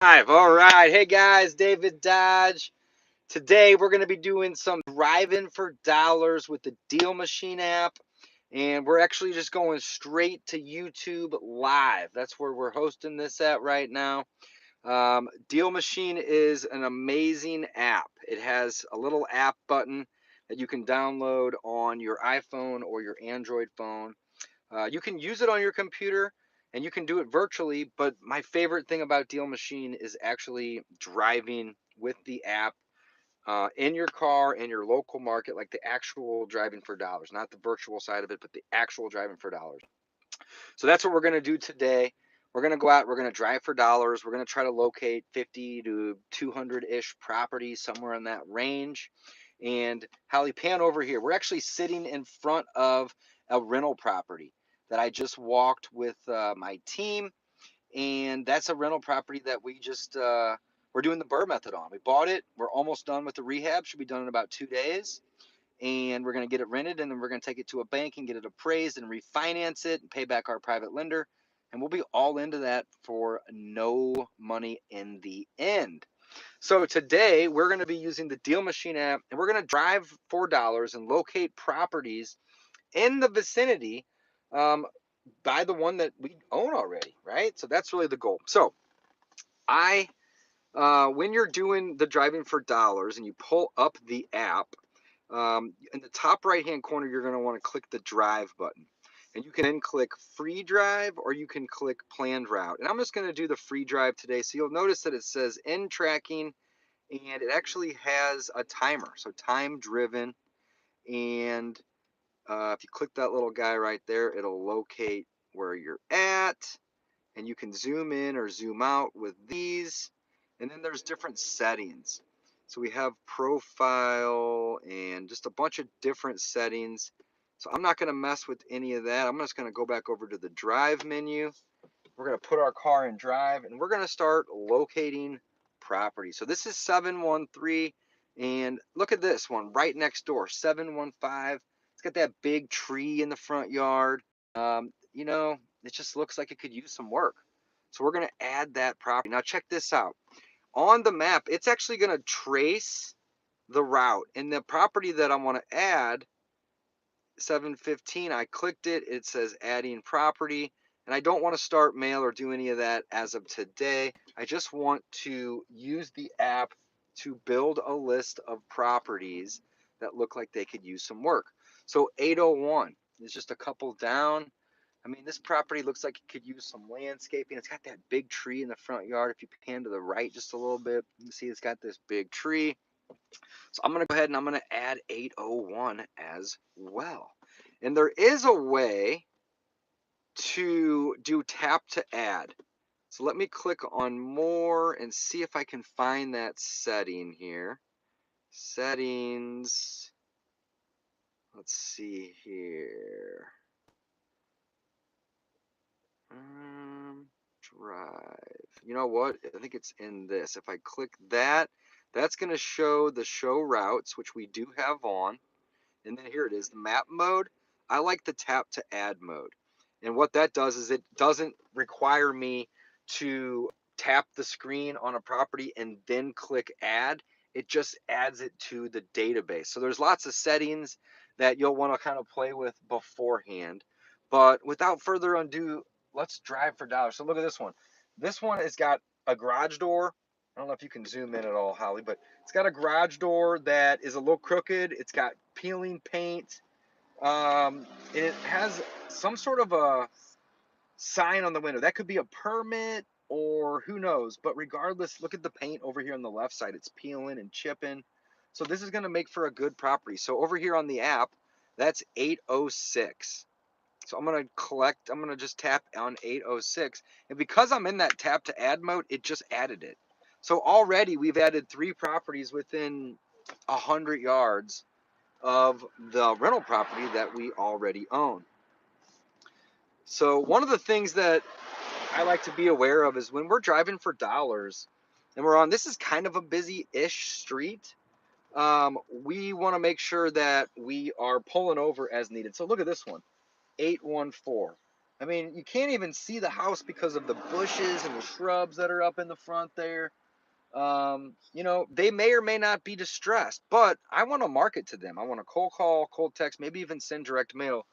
All right. Hey guys, David Dodge. Today we're going to be doing some driving for dollars with the Deal Machine app. And we're actually just going straight to YouTube Live. That's where we're hosting this at right now. Deal Machine is an amazing app. It has a little app button that you can download on your iPhone or your Android phone. You can use it on your computer and you can do it virtually, but my favorite thing about Deal Machine is actually driving with the app in your car in your local market, like the actual driving for dollars, not the virtual side of it, but the actual driving for dollars. So that's what we're going to do today. We're going to go out, we're going to drive for dollars. We're going to try to locate 50 to 200-ish properties, somewhere in that range. And Holly, pan over here. We're actually sitting in front of a rental property that I just walked with my team. And that's a rental property that we're doing the BRRRR method on. We bought it. We're almost done with the rehab. Should be done in about 2 days. And we're going to get it rented, and then we're going to take it to a bank and get it appraised and refinance it and pay back our private lender. And we'll be all into that for no money in the end. So today we're going to be using the Deal Machine app, and we're going to drive for dollars and locate properties in the vicinity by the one that we own already, right? So that's really the goal. So when you're doing the driving for dollars and you pull up the app, in the top right hand corner, you're going to want to click the drive button. And you can then click free drive or you can click planned route. And I'm just going to do the free drive today. So you'll notice that it says end tracking and it actually has a timer. So time driven. And if you click that little guy right there, it'll locate where you're at. And you can zoom in or zoom out with these. And then there's different settings. So we have profile and just a bunch of different settings. So I'm not going to mess with any of that. I'm just going to go back over to the drive menu. We're going to put our car in drive and we're going to start locating property. So this is 713 and look at this one right next door, 715. It's got that big tree in the front yard. You know, it just looks like it could use some work. So we're going to add that property. Now check this out. On the map, it's actually going to trace the route. And the property that I want to add, 715, I clicked it. It says adding property. And I don't want to start mail or do any of that as of today. I just want to use the app to build a list of properties that look like they could use some work. So 801 is just a couple down. I mean, this property looks like it could use some landscaping. It's got that big tree in the front yard. If you pan to the right just a little bit, you can see it's got this big tree. So I'm going to go ahead and I'm going to add 801 as well. And there is a way to do tap to add. So let me click on more and see if I can find that setting here. Settings. Let's see here. Drive. You know what? I think it's in this. If I click that, that's going to show the show routes, which we do have on. And then here it is, the map mode. I like the tap to add mode. And what that does is it doesn't require me to tap the screen on a property and then click add. It just adds it to the database. So there's lots of settings that you'll want to kind of play with beforehand. But without further ado, let's drive for dollars. So look at this one. This one has got a garage door. I don't know if you can zoom in at all, Holly, but it's got a garage door that is a little crooked. It's got peeling paint. And it has some sort of a sign on the window. That could be a permit or who knows. But regardless, look at the paint over here on the left side. It's peeling and chipping. So this is going to make for a good property. So over here on the app, that's 806. So I'm going to just tap on 806. And because I'm in that tap to add mode, it just added it. So already we've added 3 properties within 100 yards of the rental property that we already own. So one of the things that I like to be aware of is when we're driving for dollars and this is kind of a busy-ish street, we want to make sure that we are pulling over as needed. So look at this one, 814. I mean, you can't even see the house because of the bushes and the shrubs that are up in the front there. You know, they may or may not be distressed, but I want to market to them. I want to cold call, cold text, maybe even send direct mail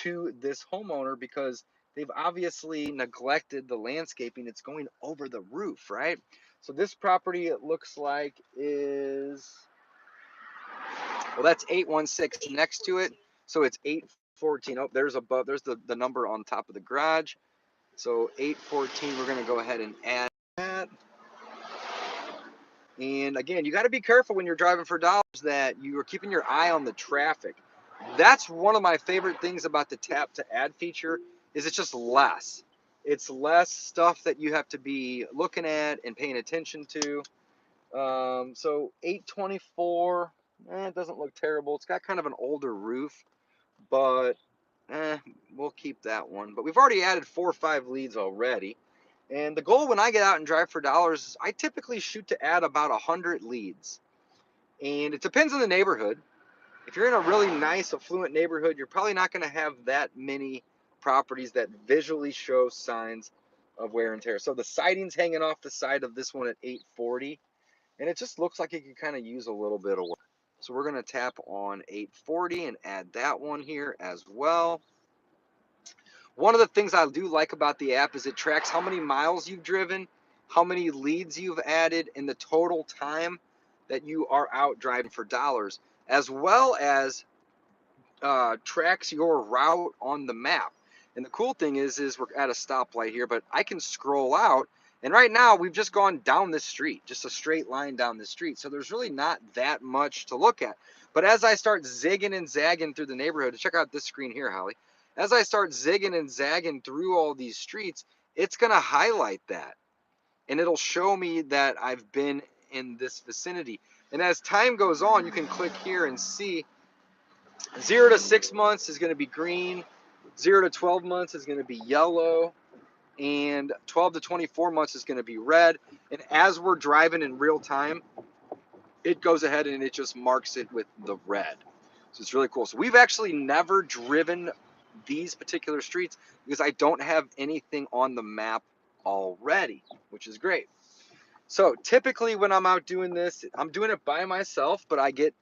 to this homeowner because they've obviously neglected the landscaping. It's going over the roof, right? So this property, it looks like is, well, that's 816 next to it. So it's 814. Oh, there's above, there's the number on top of the garage. So 814, we're going to go ahead and add that. And again, you got to be careful when you're driving for dollars that you are keeping your eye on the traffic. That's one of my favorite things about the tap to add feature is it's just less. It's less stuff that you have to be looking at and paying attention to. So 824, it doesn't look terrible. It's got kind of an older roof, but we'll keep that one. But we've already added 4 or 5 leads already. And the goal when I get out and drive for dollars is I typically shoot to add about 100 leads. And it depends on the neighborhood. If you're in a really nice, affluent neighborhood, you're probably not going to have that many properties that visually show signs of wear and tear. So the siding's hanging off the side of this one at 840. And it just looks like it could kind of use a little bit of work. So we're going to tap on 840 and add that one here as well. One of the things I do like about the app is it tracks how many miles you've driven, how many leads you've added, and the total time that you are out driving for dollars, as well as tracks your route on the map. And the cool thing is we're at a stoplight here, but I can scroll out. And right now we've just gone down this street, just a straight line down the street. So there's really not that much to look at. But as I start zigging and zagging through the neighborhood, check out this screen here, Holly. As I start zigging and zagging through all these streets, it's going to highlight that. And it'll show me that I've been in this vicinity. And as time goes on, you can click here and see 0 to 6 months is going to be green, 0 to 12 months is going to be yellow, and 12 to 24 months is going to be red. And as we're driving in real time, it goes ahead and it just marks it with the red. So it's really cool. So we've actually never driven these particular streets because I don't have anything on the map already, which is great. So typically when I'm out doing this, I'm doing it by myself, but I get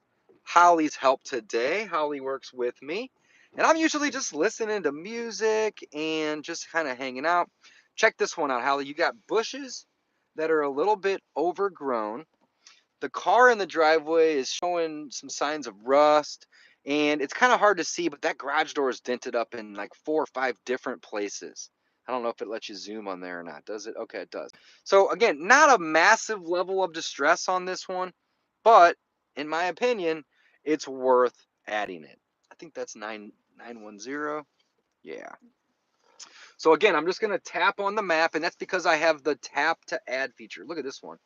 Holly's help today. Holly works with me, and I'm usually just listening to music and just kind of hanging out. Check this one out, Holly. You got bushes that are a little bit overgrown. The car in the driveway is showing some signs of rust, and it's kind of hard to see, but that garage door is dented up in like 4 or 5 different places. I don't know if it lets you zoom on there or not. Does it? Okay, it does. So again, not a massive level of distress on this one, but in my opinion, it's worth adding it. I think that's 910. Yeah. So again, I'm just going to tap on the map, and that's because I have the tap to add feature. Look at this one.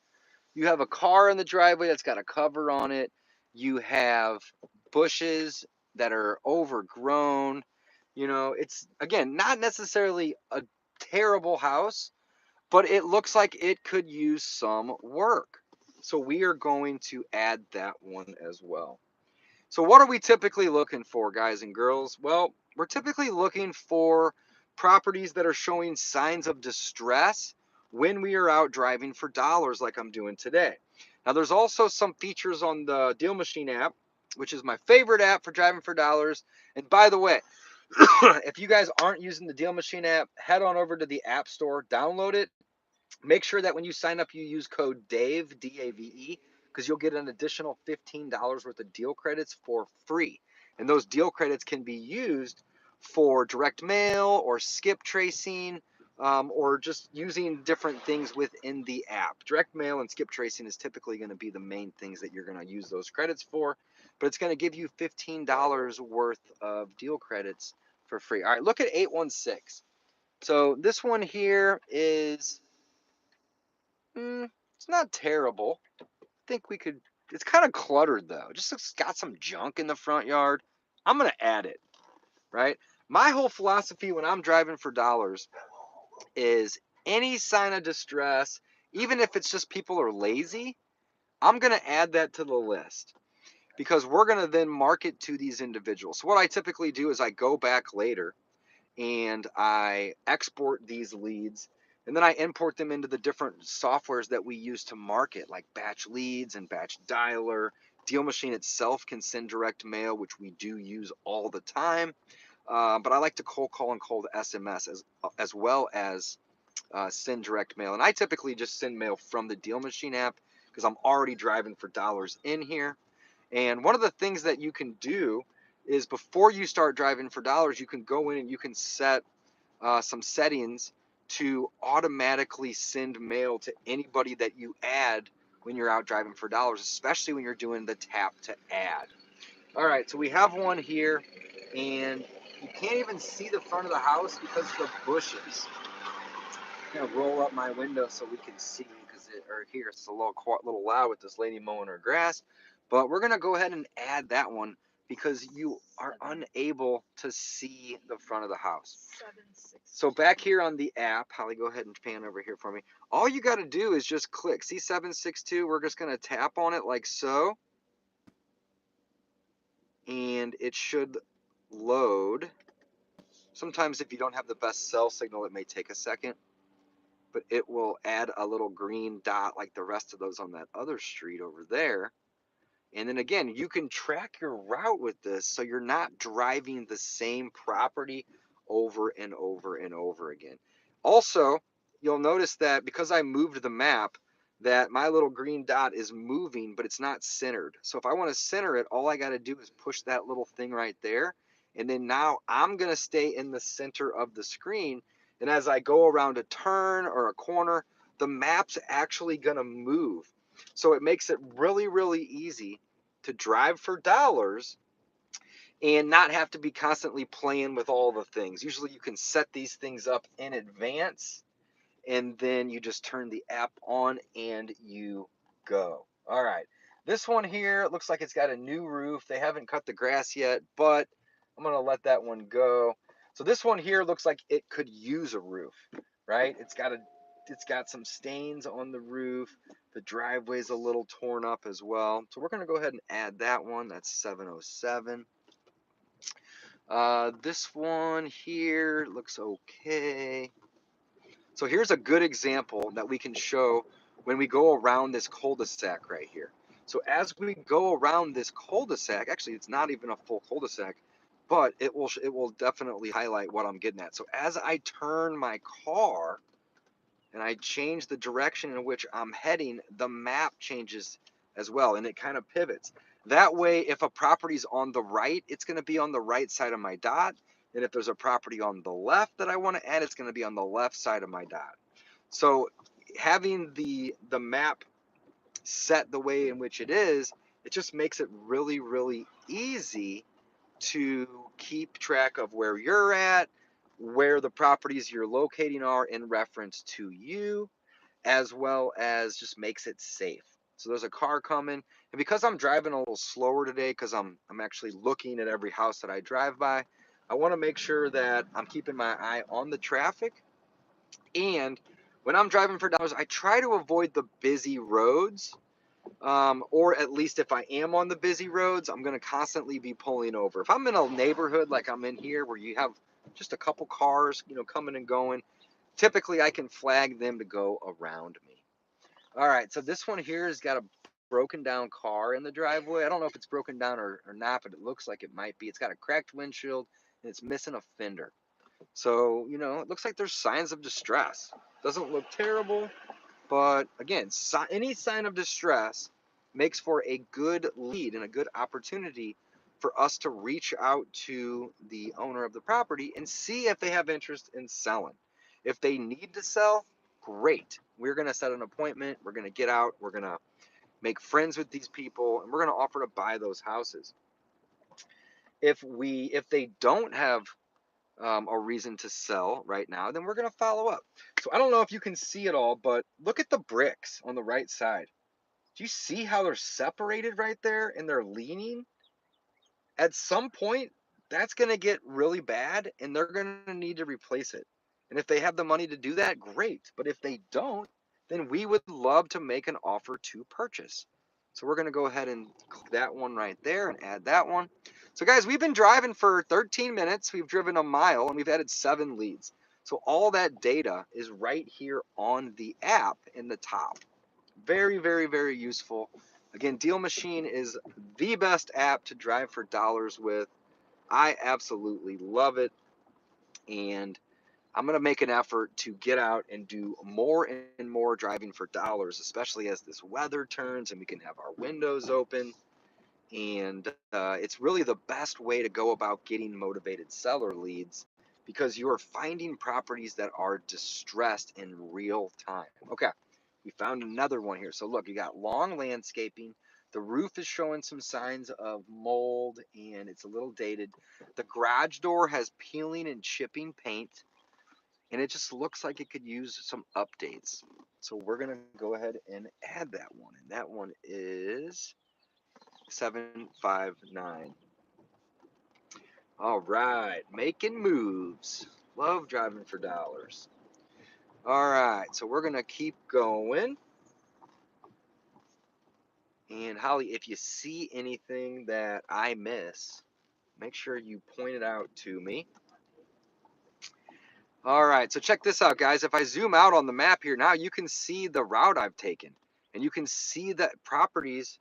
You have a car in the driveway that's got a cover on it. You have bushes that are overgrown. You know, it's, again, not necessarily a terrible house, but it looks like it could use some work. So we are going to add that one as well. So what are we typically looking for, guys and girls? Well, we're typically looking for properties that are showing signs of distress when we are out driving for dollars like I'm doing today. Now, there's also some features on the Deal Machine app, which is my favorite app for driving for dollars. And by the way, if you guys aren't using the Deal Machine app, head on over to the App Store, download it. Make sure that when you sign up, you use code DAVE, D-A-V-E, because you'll get an additional $15 worth of deal credits for free. And those deal credits can be used for direct mail or skip tracing, or just using different things within the app. Direct mail and skip tracing is typically going to be the main things that you're going to use those credits for, but it's going to give you $15 worth of deal credits for free. All right, look at 816. So this one here is, it's not terrible. I think we could, it's kind of cluttered though. Just got some junk in the front yard. I'm going to add it, right? My whole philosophy when I'm driving for dollars is any sign of distress, even if it's just people are lazy, I'm going to add that to the list because we're going to then market to these individuals. So what I typically do is I go back later and I export these leads, and then I import them into the different softwares that we use to market, like Batch Leads and Batch Dialer. Deal Machine itself can send direct mail, which we do use all the time. But I like to cold call and cold SMS as well as send direct mail. And I typically just send mail from the Deal Machine app because I'm already driving for dollars in here. And one of the things that you can do is before you start driving for dollars, you can go in and you can set some settings to automatically send mail to anybody that you add when you're out driving for dollars, especially when you're doing the tap to add. All right, so we have one here, and you can't even see the front of the house because of the bushes. I'm gonna roll up my window so we can see, because here it's a little loud with this lady mowing her grass. But we're gonna go ahead and add that one because you are unable to see the front of the house. So back here on the app, Holly, go ahead and pan over here for me. All you got to do is just click. See 762? We're just gonna tap on it like so, and it should load. Sometimes if you don't have the best cell signal, it may take a second, but it will add a little green dot like the rest of those on that other street over there. And then again, you can track your route with this so you're not driving the same property over and over and over again. Also, you'll notice that because I moved the map, that my little green dot is moving, but it's not centered. So if I want to center it, all I got to do is push that little thing right there. And then now I'm going to stay in the center of the screen. And as I go around a turn or a corner, the map's actually going to move. So it makes it really, really easy to drive for dollars and not have to be constantly playing with all the things. Usually you can set these things up in advance, and then you just turn the app on and you go. All right. This one here looks like it's got a new roof. They haven't cut the grass yet, but I'm going to let that one go. So this one here looks like it could use a roof, right? It's got some stains on the roof. The driveway's a little torn up as well. So we're going to go ahead and add that one. That's 707. This one here looks okay. So here's a good example that we can show when we go around this cul-de-sac right here. So as we go around this cul-de-sac, actually it's not even a full cul-de-sac, but it will definitely highlight what I'm getting at. So as I turn my car and I change the direction in which I'm heading, the map changes as well, and it kind of pivots. That way, if a property's on the right, it's going to be on the right side of my dot. And if there's a property on the left that I want to add, it's going to be on the left side of my dot. So having the map set the way in which it is, it just makes it really, really easy to keep track of where you're at, where the properties you're locating are in reference to you, as well as just makes it safe. So there's a car coming, and because I'm driving a little slower today, because I'm actually looking at every house that I drive by, I want to make sure that I'm keeping my eye on the traffic. And when I'm driving for dollars, I try to avoid the busy roads, or at least if I am on the busy roads, I'm going to constantly be pulling over. If I'm in a neighborhood like I'm in here where you have just a couple cars, coming and going, typically I can flag them to go around me. All right, so this one here has got a broken down car in the driveway. I don't know if it's broken down or not, but it looks like it might be. It's got a cracked windshield and it's missing a fender. So, it looks like there's signs of distress. Doesn't look terrible, but again, any sign of distress makes for a good lead and a good opportunity for us to reach out to the owner of the property and see if they have interest in selling. If they need to sell, great. We're going to set an appointment. We're going to get out. We're going to make friends with these people, and we're going to offer to buy those houses. If they don't have a reason to sell right now, then we're going to follow up. So I don't know if you can see it all, but look at the bricks on the right side. Do you see how they're separated right there and they're leaning? At some point, that's going to get really bad and they're going to need to replace it. And if they have the money to do that, great. But if they don't, then we would love to make an offer to purchase. So we're going to go ahead and click that one right there and add that one. So guys, we've been driving for 13 minutes. We've driven a mile and we've added 7 leads. So all that data is right here on the app in the top. Very, very, very useful. Again, Deal Machine is the best app to drive for dollars with. I absolutely love it. And I'm going to make an effort to get out and do more and more driving for dollars, especially as this weather turns and we can have our windows open. And it's really the best way to go about getting motivated seller leads because you are finding properties that are distressed in real time. Okay, we found another one here. So look, you got long landscaping. The roof is showing some signs of mold and it's a little dated. The garage door has peeling and chipping paint and it just looks like it could use some updates. So we're going to go ahead and add that one. And that one is 759. All right, making moves. Love driving for dollars. All right, so we're gonna keep going. And Holly, if you see anything that I miss, make sure you point it out to me. All right, so check this out, guys. If I zoom out on the map here, now you can see the route I've taken. And you can see the properties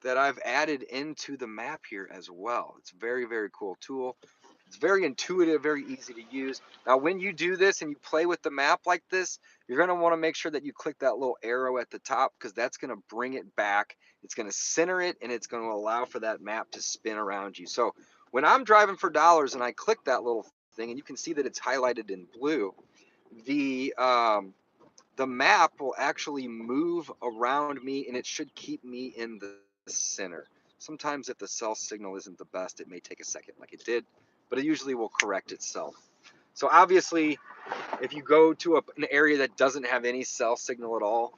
that I've added into the map here as well. It's a very, very cool tool. It's very intuitive, very easy to use. Now, when you do this and you play with the map like this, you're going to want to make sure that you click that little arrow at the top because that's going to bring it back. It's going to center it, and it's going to allow for that map to spin around you. So when I'm driving for dollars and I click that little thing, and you can see that it's highlighted in blue, the map will actually move around me, and it should keep me in the center. Sometimes if the cell signal isn't the best, it may take a second like it did, but it usually will correct itself. So obviously, if you go to an area that doesn't have any cell signal at all,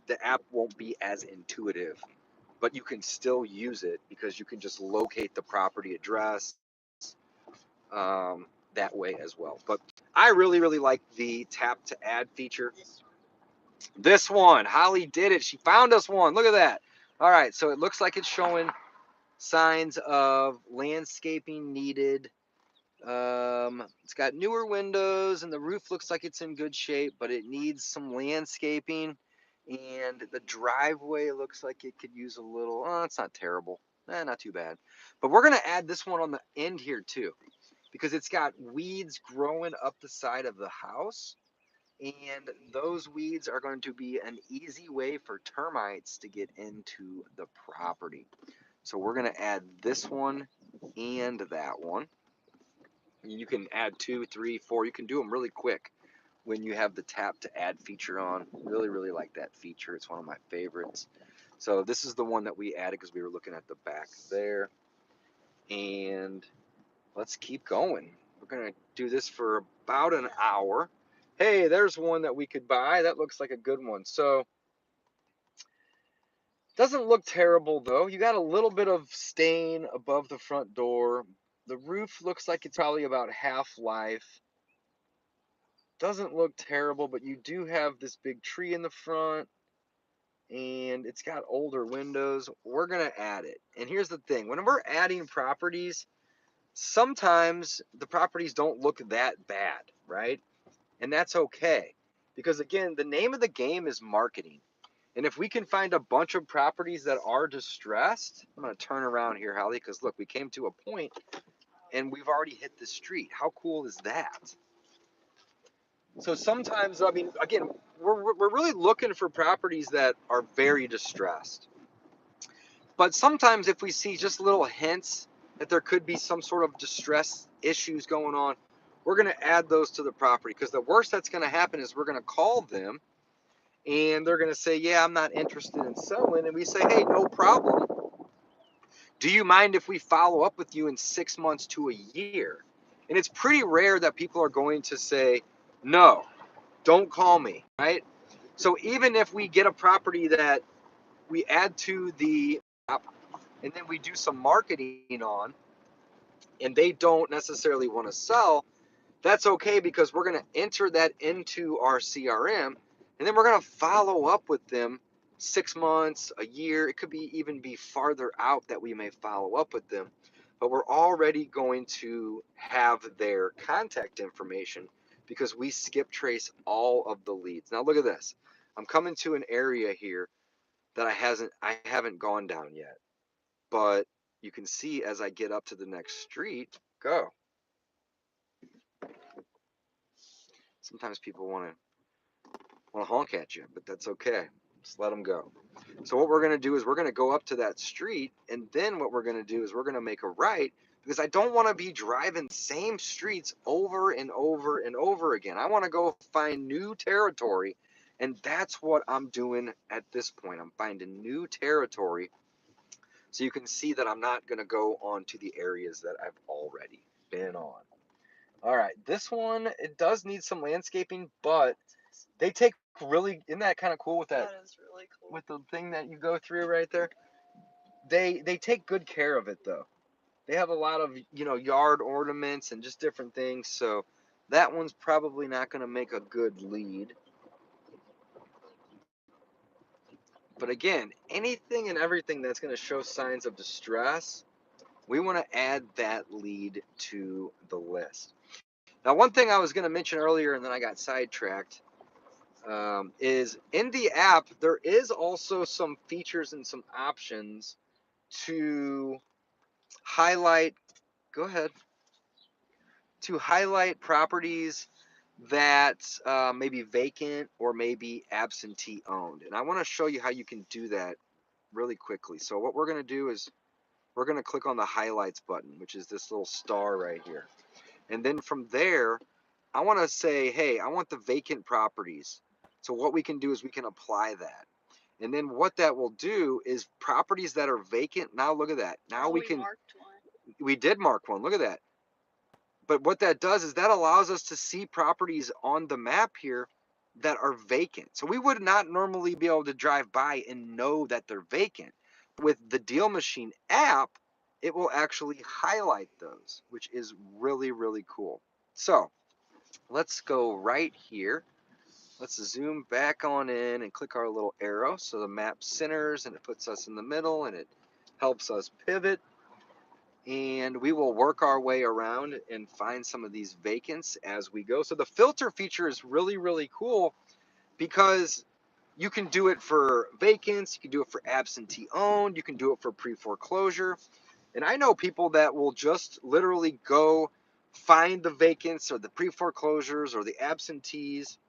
the app won't be as intuitive, but you can still use it because you can just locate the property address that way as well. But I really, really like the tap to add feature. This one, Holly did it. She found us one. Look at that. All right, so it looks like it's showing signs of landscaping needed. It's got newer windows and the roof looks like it's in good shape, but it needs some landscaping. And the driveway looks like it could use a little, oh, it's not terrible. Not too bad. But we're going to add this one on the end here too, because it's got weeds growing up the side of the house. And those weeds are going to be an easy way for termites to get into the property. So we're going to add this one and that one. You can add 2, 3, 4. You can do them really quick when you have the tap to add feature on. Really, really like that feature. It's one of my favorites. So this is the one that we added because we were looking at the back there. And let's keep going. We're going to do this for about an hour. Hey, there's one that we could buy. That looks like a good one. So doesn't look terrible though. You got a little bit of stain above the front door. The roof looks like it's probably about half life. Doesn't look terrible, but you do have this big tree in the front and it's got older windows. We're going to add it. And here's the thing. When we're adding properties, sometimes the properties don't look that bad, right? And that's okay. Because again, the name of the game is marketing. And if we can find a bunch of properties that are distressed, I'm going to turn around here, Holly, because look, we came to a point and we've already hit the street. How cool is that? So sometimes, I mean, again, we're really looking for properties that are very distressed. But sometimes if we see just little hints that there could be some sort of distress issues going on, we're going to add those to the property. Because the worst that's going to happen is we're going to call them and they're going to say, yeah, I'm not interested in selling. And we say, hey, no problem. Do you mind if we follow up with you in 6 months to a year? And it's pretty rare that people are going to say, no, don't call me, right? So even if we get a property that we add to the app and then we do some marketing on and they don't necessarily want to sell, that's okay because we're going to enter that into our CRM and then we're going to follow up with them 6 months, a year. It could be even be farther out that we may follow up with them. But we're already going to have their contact information because we skip trace all of the leads. Now look at this. I'm coming to an area here that I haven't gone down yet. But you can see as I get up to the next street, go. Sometimes people want to honk at you, but that's okay. Just let them go. So what we're going to do is we're going to go up to that street, and then what we're going to do is we're going to make a right, because I don't want to be driving same streets over and over and over again. I want to go find new territory, and that's what I'm doing at this point. I'm finding new territory, so you can see that I'm not going to go on to the areas that I've already been on. All right, this one, it does need some landscaping, but they take really, isn't that kind of cool with that? That is really cool. With the thing that you go through right there? They take good care of it though. They have a lot of, yard ornaments and just different things, so that one's probably not going to make a good lead. But again, anything and everything that's going to show signs of distress, we want to add that lead to the list. Now, one thing I was going to mention earlier and then I got sidetracked is in the app, there is also some features and some options to highlight, go ahead, to highlight properties that may be vacant or maybe absentee owned. And I want to show you how you can do that really quickly. So what we're going to do is we're going to click on the highlights button, which is this little star right here. And then from there, I want to say, hey, I want the vacant properties. So what we can do is we can apply that. And then what that will do is properties that are vacant. Now look at that. Now we can, marked one. we did mark one. Look at that. But what that does is that allows us to see properties on the map here that are vacant. So we would not normally be able to drive by and know that they're vacant. With the Deal Machine app, it will actually highlight those, which is really, really cool. So let's go right here. Let's zoom back on in and click our little arrow so the map centers and it puts us in the middle and it helps us pivot. And we will work our way around and find some of these vacants as we go. So the filter feature is really, really cool because you can do it for vacants, you can do it for absentee owned, you can do it for pre-foreclosure. And I know people that will just literally go find the vacants or the pre-foreclosures or the absentees,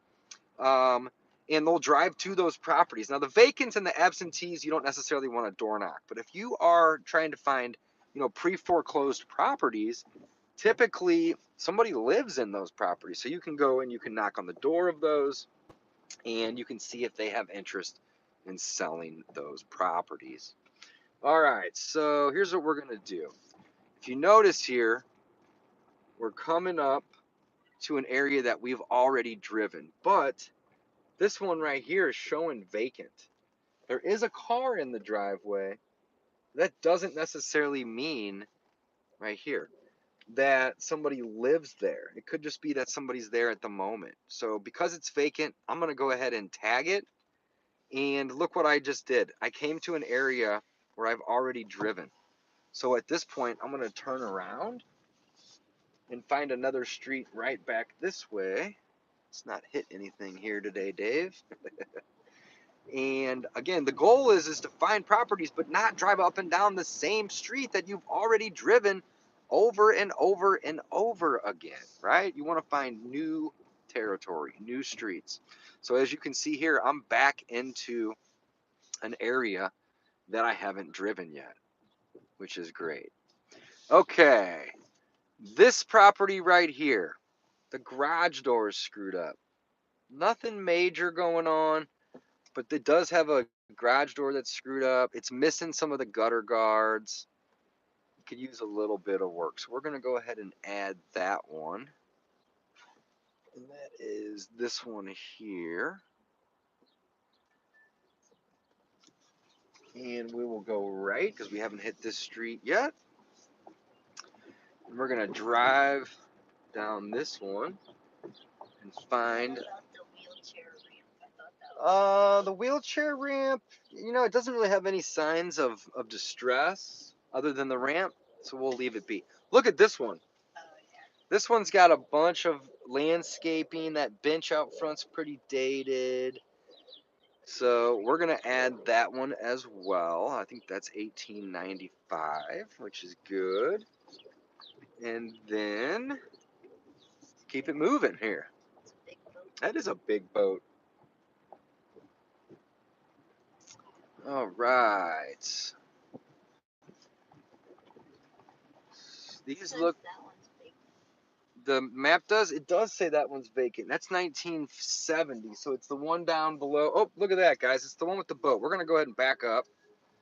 and they'll drive to those properties. Now the vacants and the absentees, you don't necessarily want to door knock, but if you are trying to find pre-foreclosed properties, typically somebody lives in those properties. So you can go and you can knock on the door of those and you can see if they have interest in selling those properties. All right, so here's what we're going to do. If you notice here, we're coming up to an area that we've already driven, but this one right here is showing vacant. There is a car in the driveway. That doesn't necessarily mean right here that somebody lives there. It could just be that somebody's there at the moment. So because it's vacant, I'm going to go ahead and tag it. And look what I just did. I came to an area where I've already driven. So at this point, I'm going to turn around and find another street right back this way. Let's not hit anything here today, Dave. And again, the goal is to find properties, but not drive up and down the same street that you've already driven over and over and over again, right? You want to find new territory, new streets. So as you can see here, I'm back into an area that I haven't driven yet, which is great. Okay, this property right here, the garage door is screwed up. Nothing major going on, but it does have a garage door that's screwed up. It's missing some of the gutter guards. It could use a little bit of work. So we're going to go ahead and add that one. And that is this one here. And we will go right because we haven't hit this street yet. And we're going to drive down this one and find. The wheelchair ramp, it doesn't really have any signs of distress other than the ramp, so we'll leave it be. Look at this one. This one's got a bunch of landscaping. That bench out front's pretty dated. So we're going to add that one as well. I think that's $18.95, which is good. And then keep it moving here. That is a big boat. All right. These look. The map does. It does say that one's vacant. That's 1970. So it's the one down below. Oh, look at that, guys. It's the one with the boat. We're going to go ahead and back up.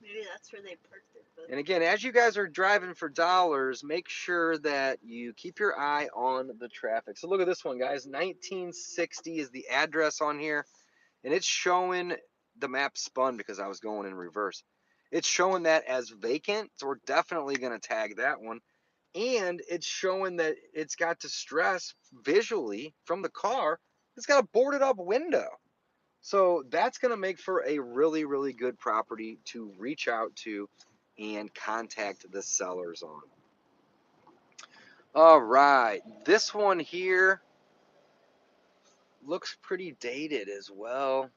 Maybe that's where they parked their boat. And again, as you guys are driving for dollars, make sure that you keep your eye on the traffic. So look at this one, guys. 1960 is the address on here. And it's showing, the map spun because I was going in reverse. It's showing that as vacant. So we're definitely going to tag that one. And it's showing that it's got distress visually from the car. It's got a boarded up window. So that's going to make for a really, really good property to reach out to and contact the sellers on. All right, this one here looks pretty dated as well.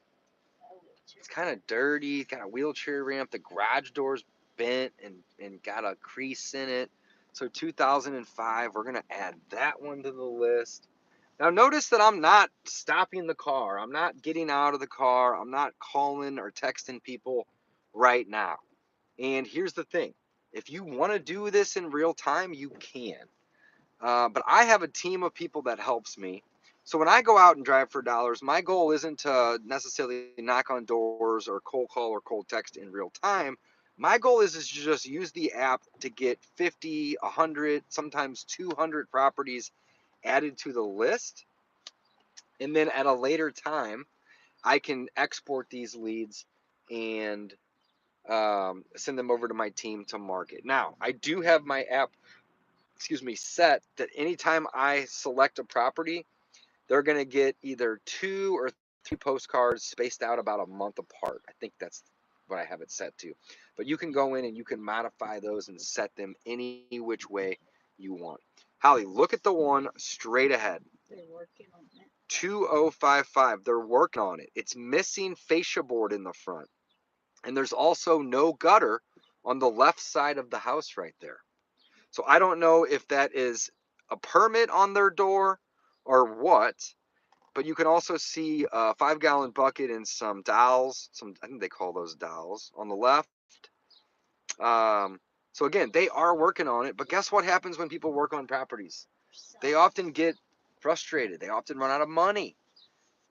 It's kind of dirty, got a wheelchair ramp, the garage door's bent and got a crease in it. So 2005, we're going to add that one to the list. Now notice that I'm not stopping the car. I'm not getting out of the car. I'm not calling or texting people right now. And here's the thing. If you want to do this in real time, you can. But I have a team of people that helps me. So when I go out and drive for dollars, my goal isn't to necessarily knock on doors or cold call or cold text in real time. My goal is to just use the app to get 50, 100, sometimes 200 properties added to the list. And then at a later time, I can export these leads and send them over to my team to market. Now, I do have my app, set that anytime I select a property, they're going to get either 2 or 3 postcards spaced out about a month apart. I think that's what I have it set to. But you can go in and you can modify those and set them any which way you want. Holly, look at the one straight ahead. They're working on it. 2055. They're working on it. It's missing fascia board in the front. And there's also no gutter on the left side of the house right there. So I don't know if that is a permit on their door or what, but you can also see a 5-gallon bucket and some dowels. I think they call those dowels on the left. So again, they are working on it, but guess what happens when people work on properties? They often get frustrated. They often run out of money.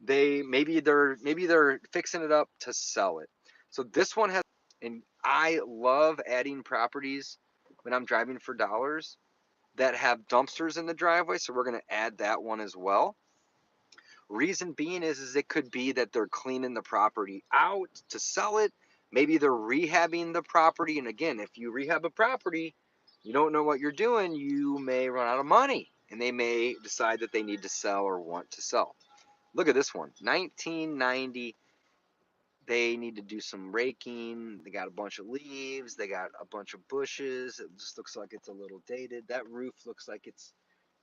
Maybe they're fixing it up to sell it. So this one has, and I love adding properties when I'm driving for dollars that have dumpsters in the driveway. So we're going to add that one as well. Reason being is it could be that they're cleaning the property out to sell it. Maybe they're rehabbing the property. And again, if you rehab a property, you don't know what you're doing, you may run out of money and they may decide that they need to sell or want to sell. Look at this one, 1990. They need to do some raking. They got a bunch of leaves. They got a bunch of bushes. It just looks like it's a little dated. That roof looks like it's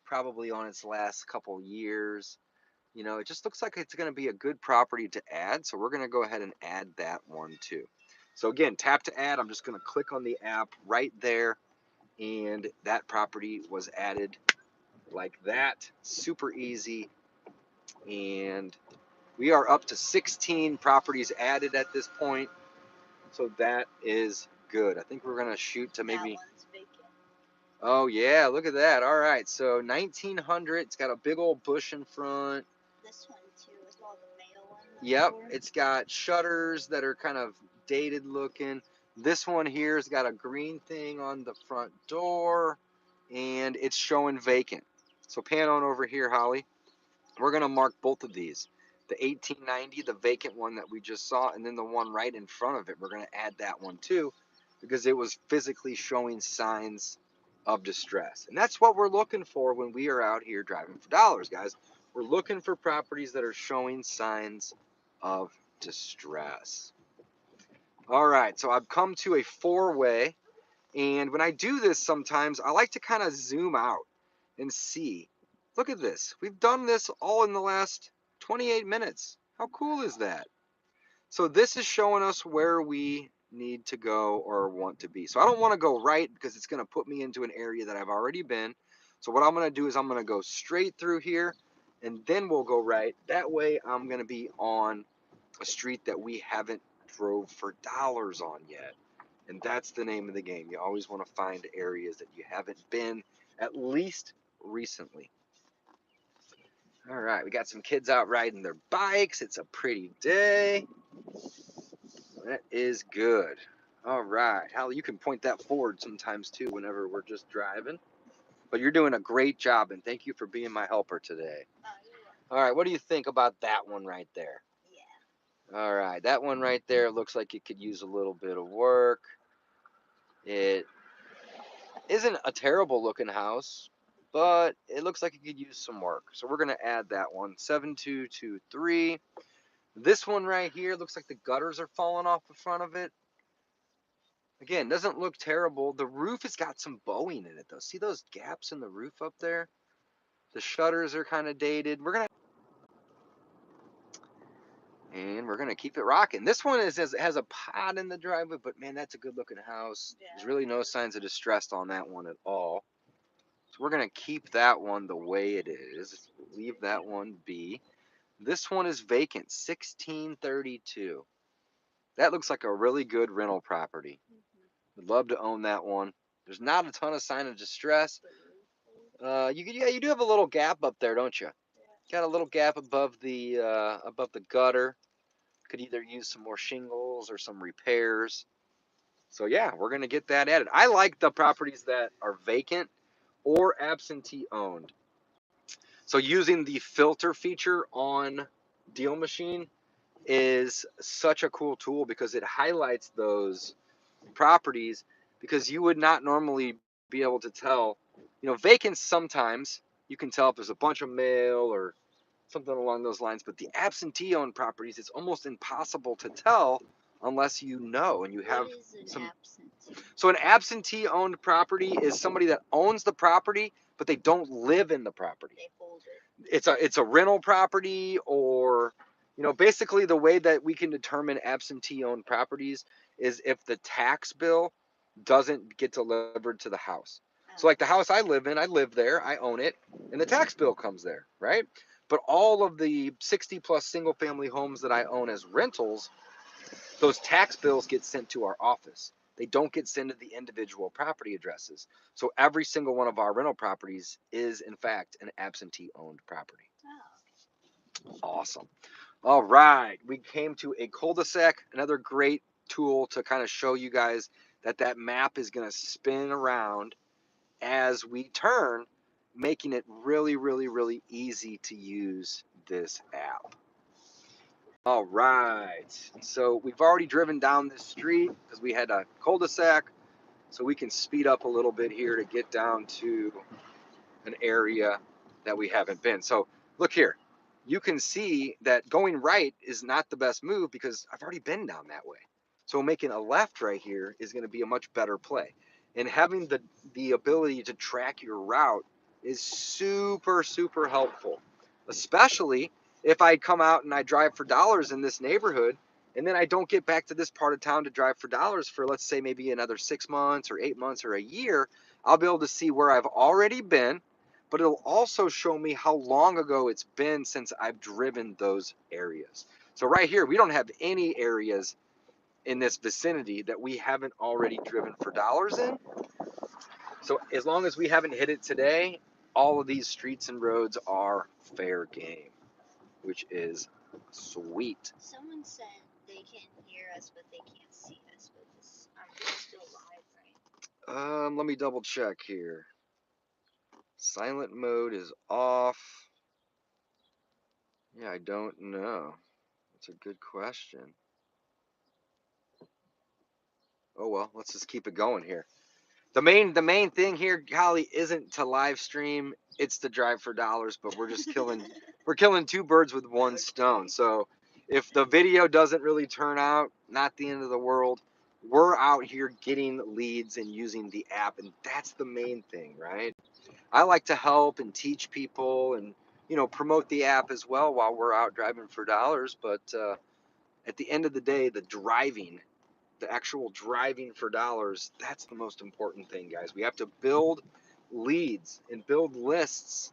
probably on its last couple years. It just looks like it's going to be a good property to add. So we're going to go ahead and add that one too. So again, tap to add. I'm just going to click on the app right there. And that property was added like that. Super easy. And we are up to 16 properties added at this point. So that is good. I think we're going to shoot to maybe. That one's vacant. Oh, yeah. Look at that. All right. So 1900. It's got a big old bush in front. This one, too, is all the mail on the Yep. door. It's got shutters that are kind of dated looking. This one here has got a green thing on the front door. And it's showing vacant. So pan on over here, Holly. We're going to mark both of these. The 1890, the vacant one that we just saw, and then the one right in front of it, we're going to add that one too, because it was physically showing signs of distress. And that's what we're looking for when we are out here driving for dollars, guys. We're looking for properties that are showing signs of distress. All right, so I've come to a 4-way, and when I do this sometimes, I like to kind of zoom out and see. Look at this. We've done this all in the last 28 minutes. How cool is that? So this is showing us where we need to go or want to be. So I don't want to go right because it's going to put me into an area that I've already been. So what I'm going to do is I'm going to go straight through here, and then we'll go right. That way I'm going to be on a street that we haven't drove for dollars on yet. And that's the name of the game. You always want to find areas that you haven't been, at least recently. All right, we got some kids out riding their bikes. It's a pretty day. That is good. All right, Hallie, you can point that forward sometimes too whenever we're just driving. But you're doing a great job, and thank you for being my helper today. All right, what do you think about that one right there? Yeah. All right, that one right there looks like it could use a little bit of work. It isn't a terrible looking house, but it looks like it could use some work. So we're gonna add that one, 7223. This one right here looks like the gutters are falling off the front of it. Again, doesn't look terrible. The roof has got some bowing in it though. See those gaps in the roof up there? The shutters are kind of dated. We're gonna keep it rocking. This one has a pot in the driveway, but man, that's a good looking house. Yeah. There's really no signs of distress on that one at all. So we're gonna keep that one the way it is. Leave that one be. This one is vacant, 1632. That looks like a really good rental property. Would love to own that one. There's not a ton of sign of distress. You do have a little gap up there, don't you? Got a little gap above the gutter. Could either use some more shingles or some repairs. So yeah, we're gonna get that added. I like the properties that are vacant or absentee owned. So using the filter feature on Deal Machine is such a cool tool because it highlights those properties, because you would not normally be able to tell. Vacant, sometimes you can tell if there's a bunch of mail or something along those lines, but the absentee owned properties, it's almost impossible to tell unless you know and you have What is an some. absentee? So an absentee owned property is somebody that owns the property but they don't live in the property. They hold it. It's a rental property, or basically the way that we can determine absentee owned properties is if the tax bill doesn't get delivered to the house. So like the house I live in, I live there, I own it, and the tax bill comes there, right? But all of the 60 plus single family homes that I own as rentals, those tax bills get sent to our office. They don't get sent to the individual property addresses. So every single one of our rental properties is in fact an absentee owned property. Oh. Awesome. All right, we came to a cul-de-sac, another great tool to kind of show you guys that map is going to spin around as we turn, making it really, really, really easy to use this app. All right, so we've already driven down this street because we had a cul-de-sac, so we can speed up a little bit here to get down to an area that we haven't been. So look here, you can see that going right is not the best move because I've already been down that way. So making a left right here is going to be a much better play. And having the ability to track your route is super, super helpful, especially if I come out and I drive for dollars in this neighborhood, and then I don't get back to this part of town to drive for dollars for, let's say, maybe another 6 months or 8 months or a year. I'll be able to see where I've already been, but it'll also show me how long ago it's been since I've driven those areas. So right here, we don't have any areas in this vicinity that we haven't already driven for dollars in. So as long as we haven't hit it today, all of these streets and roads are fair game, which is sweet. Someone said they can hear us, but they can't see us. But we're still live, right? Let me double check here. Silent mode is off. Yeah, I don't know. That's a good question. Oh well, let's just keep it going here. The main thing here, Holly, isn't to live stream. It's to drive for dollars, but we're just killing we're killing two birds with one stone. So if the video doesn't really turn out, not the end of the world. We're out here getting leads and using the app, and that's the main thing, right? I like to help and teach people and, you know, promote the app as well while we're out driving for dollars. But at the end of the day, the actual driving for dollars, that's the most important thing, guys. We have to build leads and build lists.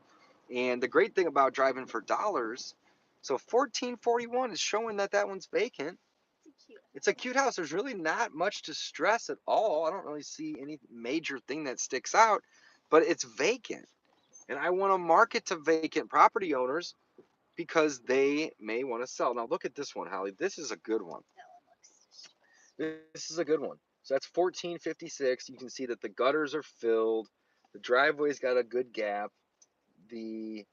And the great thing about driving for dollars, so 1441 is showing that that one's vacant. It's a cute house. There's really not much to stress at all. I don't really see any major thing that sticks out, but it's vacant. And I want to market to vacant property owners because they may want to sell. Now look at this one, Holly. This is a good one. This is a good one. So that's 1456. You can see that the gutters are filled. The driveway's got a good gap. The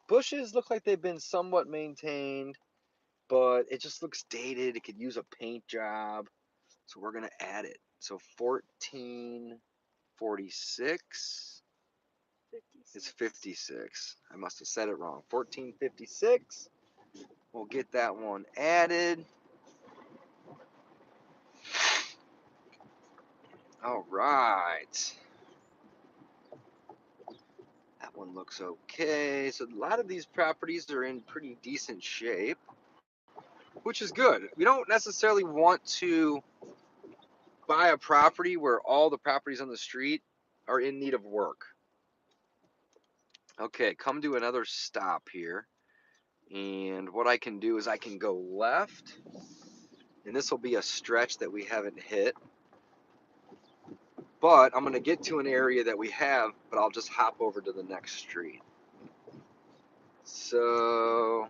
bushes look like they've been somewhat maintained, but it just looks dated. It could use a paint job. So we're going to add it. So 1446 is 56. I must have said it wrong. 1456. We'll get that one added. All right. That one looks okay. So a lot of these properties are in pretty decent shape, which is good. We don't necessarily want to buy a property where all the properties on the street are in need of work. Okay, come to another stop here. And what I can do is I can go left, and this will be a stretch that we haven't hit. But I'm going to get to an area that we have, but I'll just hop over to the next street. So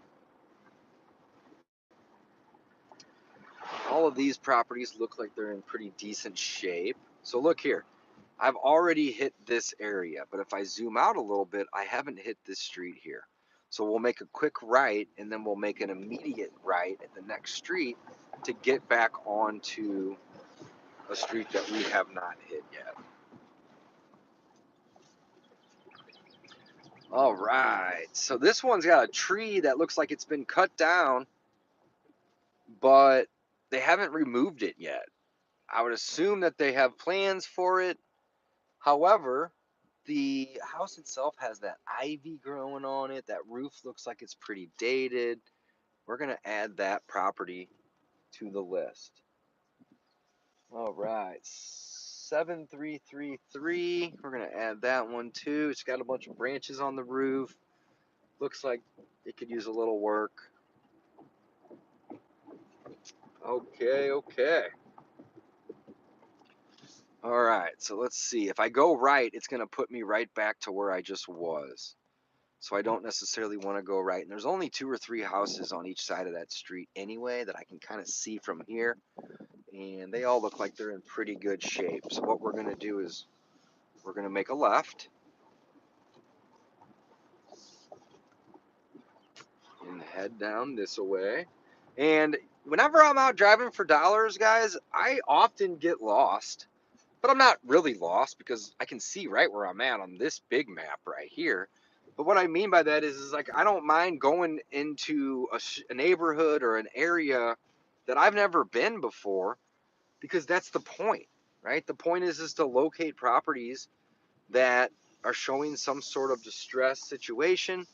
all of these properties look like they're in pretty decent shape. So look here. I've already hit this area, but if I zoom out a little bit, I haven't hit this street here. So we'll make a quick right, and then we'll make an immediate right at the next street to get back onto a street that we have not hit yet. All right, so this one's got a tree that looks like it's been cut down, but they haven't removed it yet. I would assume that they have plans for it. However, the house itself has that ivy growing on it. That roof looks like it's pretty dated. We're going to add that property to the list. All right, 7333. We're going to add that one too. It's got a bunch of branches on the roof. Looks like it could use a little work. Okay. All right, so let's see. If I go right, it's going to put me right back to where I just was. So I don't necessarily want to go right. And there's only 2 or 3 houses on each side of that street anyway that I can kind of see from here. And they all look like they're in pretty good shape. So what we're going to do is we're going to make a left and head down this way. And whenever I'm out driving for dollars, guys, I often get lost. But I'm not really lost because I can see right where I'm at on this big map right here. But what I mean by that is like I don't mind going into a neighborhood or an area that I've never been before because that's the point, right? The point is to locate properties that are showing some sort of distress situation.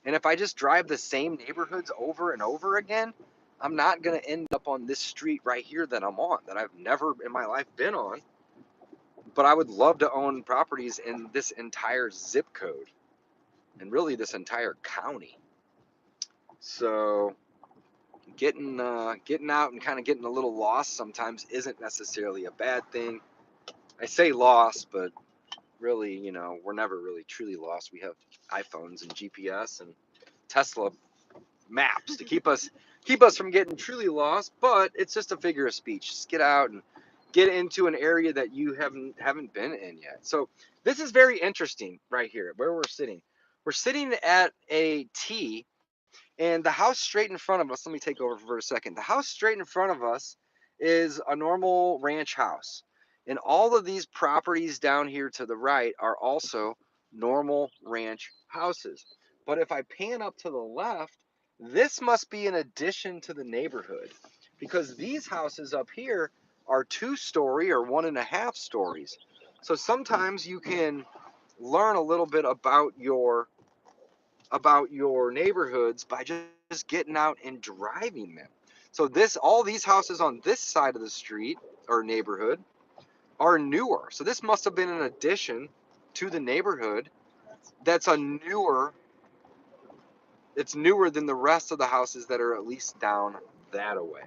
And if I just drive the same neighborhoods over and over again, I'm not going to end up on this street right here that I'm on, that I've never in my life been on. But I would love to own properties in this entire zip code and really this entire county. So getting out and kind of getting a little lost sometimes isn't necessarily a bad thing. I say lost, but really, you know, we're never really truly lost. We have iPhones and GPS and Tesla maps to keep us from getting truly lost, but it's just a figure of speech. Just get out and get into an area that you haven't been in yet. So this is very interesting right here where we're sitting. We're sitting at a T, and the house straight in front of us, let me take over for a second. The house straight in front of us is a normal ranch house. And all of these properties down here to the right are also normal ranch houses. But if I pan up to the left, This must be an addition to the neighborhood, because these houses up here are 2-story or 1.5 stories. So sometimes you can learn a little bit about your neighborhoods by just getting out and driving them. So all these houses on this side of the street or neighborhood are newer. So this must have been an addition to the neighborhood. That's it's newer than the rest of the houses that are at least down that away.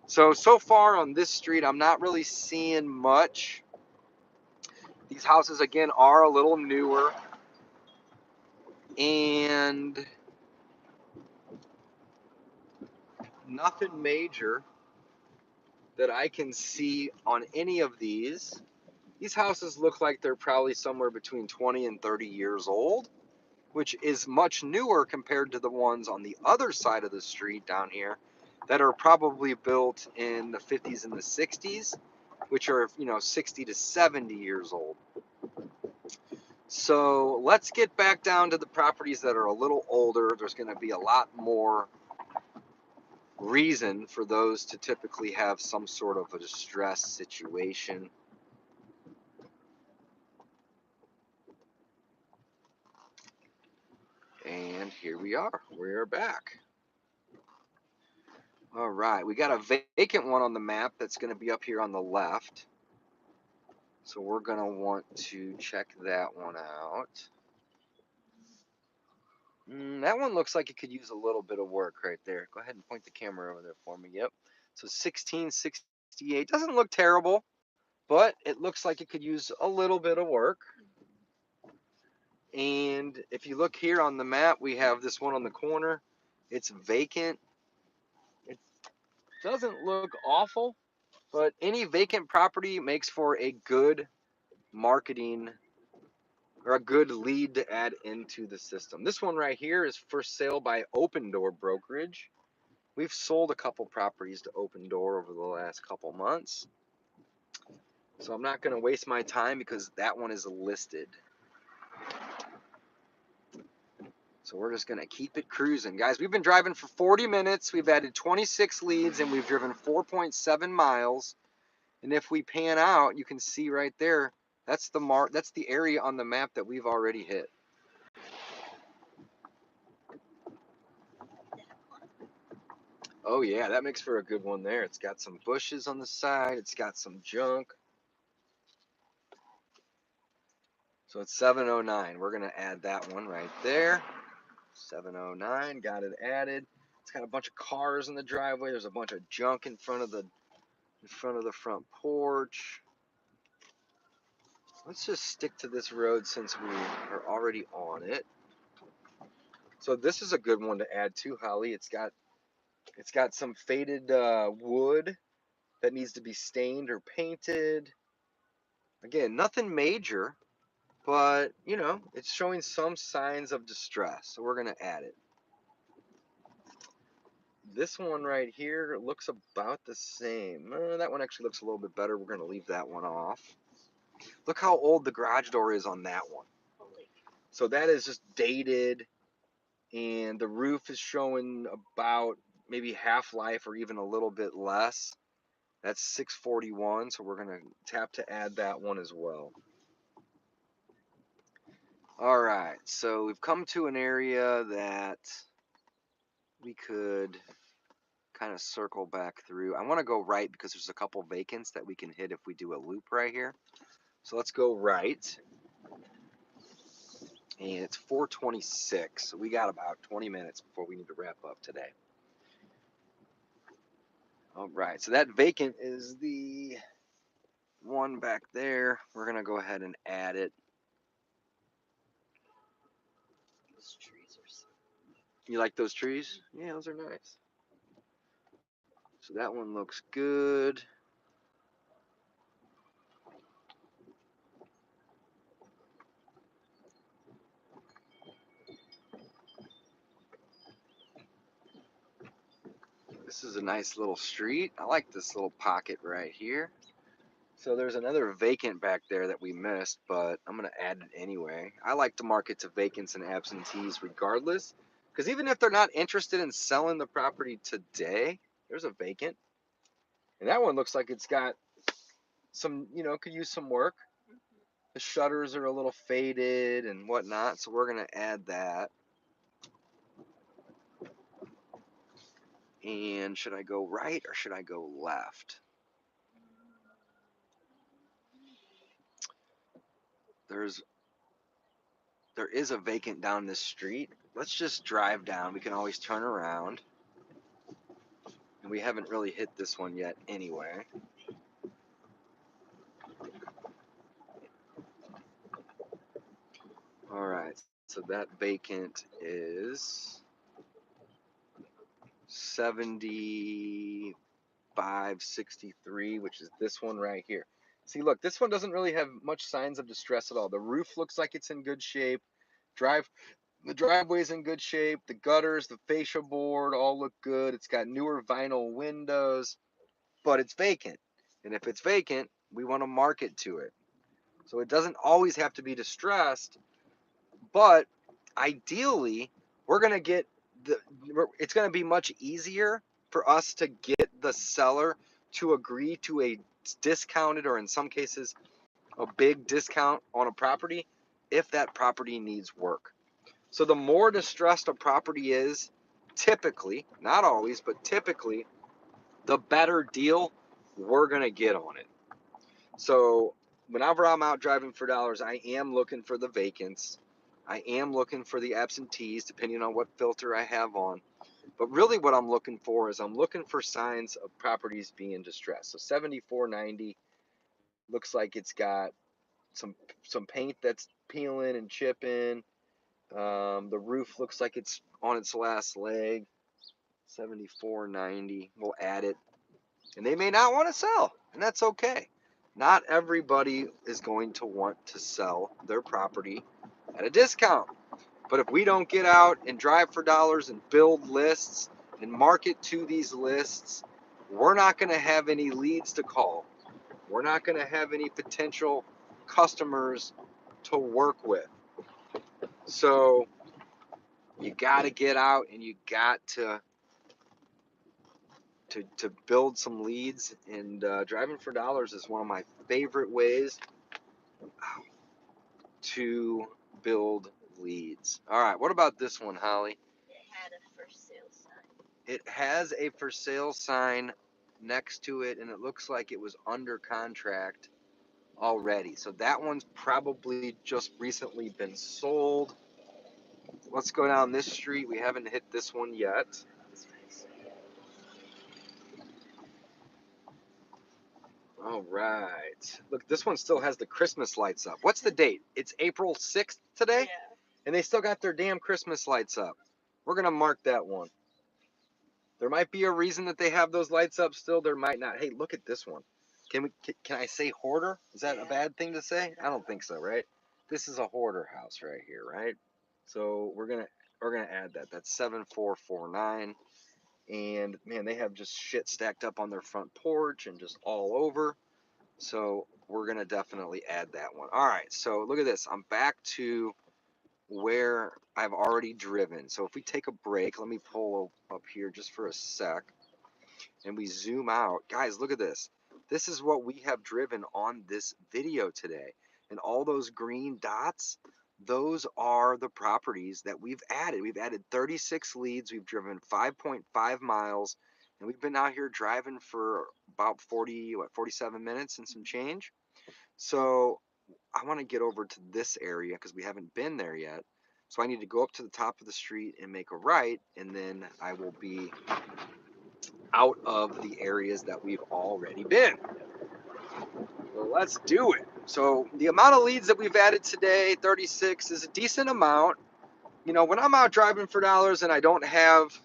So far on this street, I'm not really seeing much. These houses again are a little newer, and nothing major that I can see on any of these. These houses look like they're probably somewhere between 20 and 30 years old, which is much newer compared to the ones on the other side of the street down here that are probably built in the 50s and the 60s, which are, 60 to 70 years old. So let's get back down to the properties that are a little older. There's going to be a lot more reason for those to typically have some sort of a distress situation. And here we are. We're back. All right, we got a vacant one on the map that's going to be up here on the left. So we're going to want to check that one out. That one looks like it could use a little bit of work right there. Go ahead and point the camera over there for me. Yep. So 1668 doesn't look terrible, but it looks like it could use a little bit of work. And if you look here on the map, we have this one on the corner. It's vacant. It doesn't look awful, but any vacant property makes for a good marketing or a good lead to add into the system. This one right here is for sale by Open Door Brokerage. We've sold a couple properties to Open Door over the last couple months. So I'm not going to waste my time because that one is listed. So we're just going to keep it cruising. Guys, we've been driving for 40 minutes. We've added 26 leads and we've driven 4.7 miles. And if we pan out, you can see right there, that's the area on the map that we've already hit. Oh yeah, that makes for a good one there. It's got some bushes on the side. It's got some junk. So it's 709. We're going to add that one right there. 709, got it added. It's got a bunch of cars in the driveway. There's a bunch of junk in front of the front porch. Let's just stick to this road since we are already on it. So this is a good one to add too, Holly. It's got some faded wood that needs to be stained or painted. Again, nothing major, but it's showing some signs of distress, so we're going to add it. This one right here looks about the same. That one actually looks a little bit better. We're going to leave that one off. Look how old the garage door is on that one. So that is just dated, and the roof is showing about maybe half-life or even a little bit less. That's 641, so we're going to tap to add that one as well. All right, so we've come to an area that we could kind of circle back through. I want to go right because there's a couple vacants that we can hit if we do a loop right here. So let's go right. And it's 4:26, so we got about 20 minutes before we need to wrap up today. All right, so that vacant is the one back there. We're going to go ahead and add it. Those trees are so... You like those trees? Yeah, those are nice. So that one looks good. This is a nice little street. I like this little pocket right here. So there's another vacant back there that we missed, but I'm going to add it anyway. I like to market to vacants and absentees regardless, Because even if they're not interested in selling the property today, there's a vacant. And that one looks like it's got some, could use some work. The shutters are a little faded and whatnot, so we're going to add that. And should I go right or should I go left? There is a vacant down this street. Let's just drive down. We can always turn around. And we haven't really hit this one yet anyway. All right, so that vacant is 7563, which is this one right here. See, look, this one doesn't really have much signs of distress at all. The roof looks like it's in good shape. The driveway's in good shape. The gutters, the fascia board all look good. It's got newer vinyl windows, but it's vacant. And if it's vacant, we want to market to it. So it doesn't always have to be distressed, but ideally, we're going to get it's going to be much easier for us to get the seller to agree to a discounted, or in some cases, a big discount on a property if that property needs work. So the more distressed a property is, typically, not always, but typically, the better deal we're going to get on it. So whenever I'm out driving for dollars, I am looking for the vacants. I am looking for the absentees, depending on what filter I have on. But really what I'm looking for is I'm looking for signs of properties being distressed. So 7490 looks like it's got some paint that's peeling and chipping. The roof looks like it's on its last leg. 7490. We'll add it. And they may not want to sell, and that's okay. Not everybody is going to want to sell their property at a discount. But if we don't get out and drive for dollars and build lists and market to these lists, we're not going to have any leads to call. We're not going to have any potential customers to work with. So you got to get out and you got to build some leads, and driving for dollars is one of my favorite ways to build leads. All right, what about this one, Holly? It had a for sale sign. It has a for sale sign next to it, and it looks like it was under contract already. So that one's probably just recently been sold. Let's go down this street. We haven't hit this one yet. All right. Look, this one still has the Christmas lights up. What's the date? It's April 6th today? Yeah. And they still got their damn Christmas lights up. We're going to mark that one. There might be a reason that they have those lights up still. There might not. Hey, look at this one. Can I say hoarder? Is that a bad thing to say? I don't think so, right? This is a hoarder house right here, right? So we're gonna add that. That's 7449. And man, they have just shit stacked up on their front porch and just all over. So we're gonna definitely add that one. All right, so look at this. I'm back to where I've already driven. So if we take a break, let me pull up here just for a sec, and we zoom out. Guys, look at this. This is what we have driven on this video today. And all those green dots, those are the properties that we've added. We've added 36 leads. We've driven 5.5 miles. And we've been out here driving for about 47 minutes and some change. So I want to get over to this area because we haven't been there yet. So I need to go up to the top of the street and make a right, and then I will be out of the areas that we've already been. Well, let's do it. So the amount of leads that we've added today, 36, is a decent amount. You know, when I'm out driving for dollars and I don't have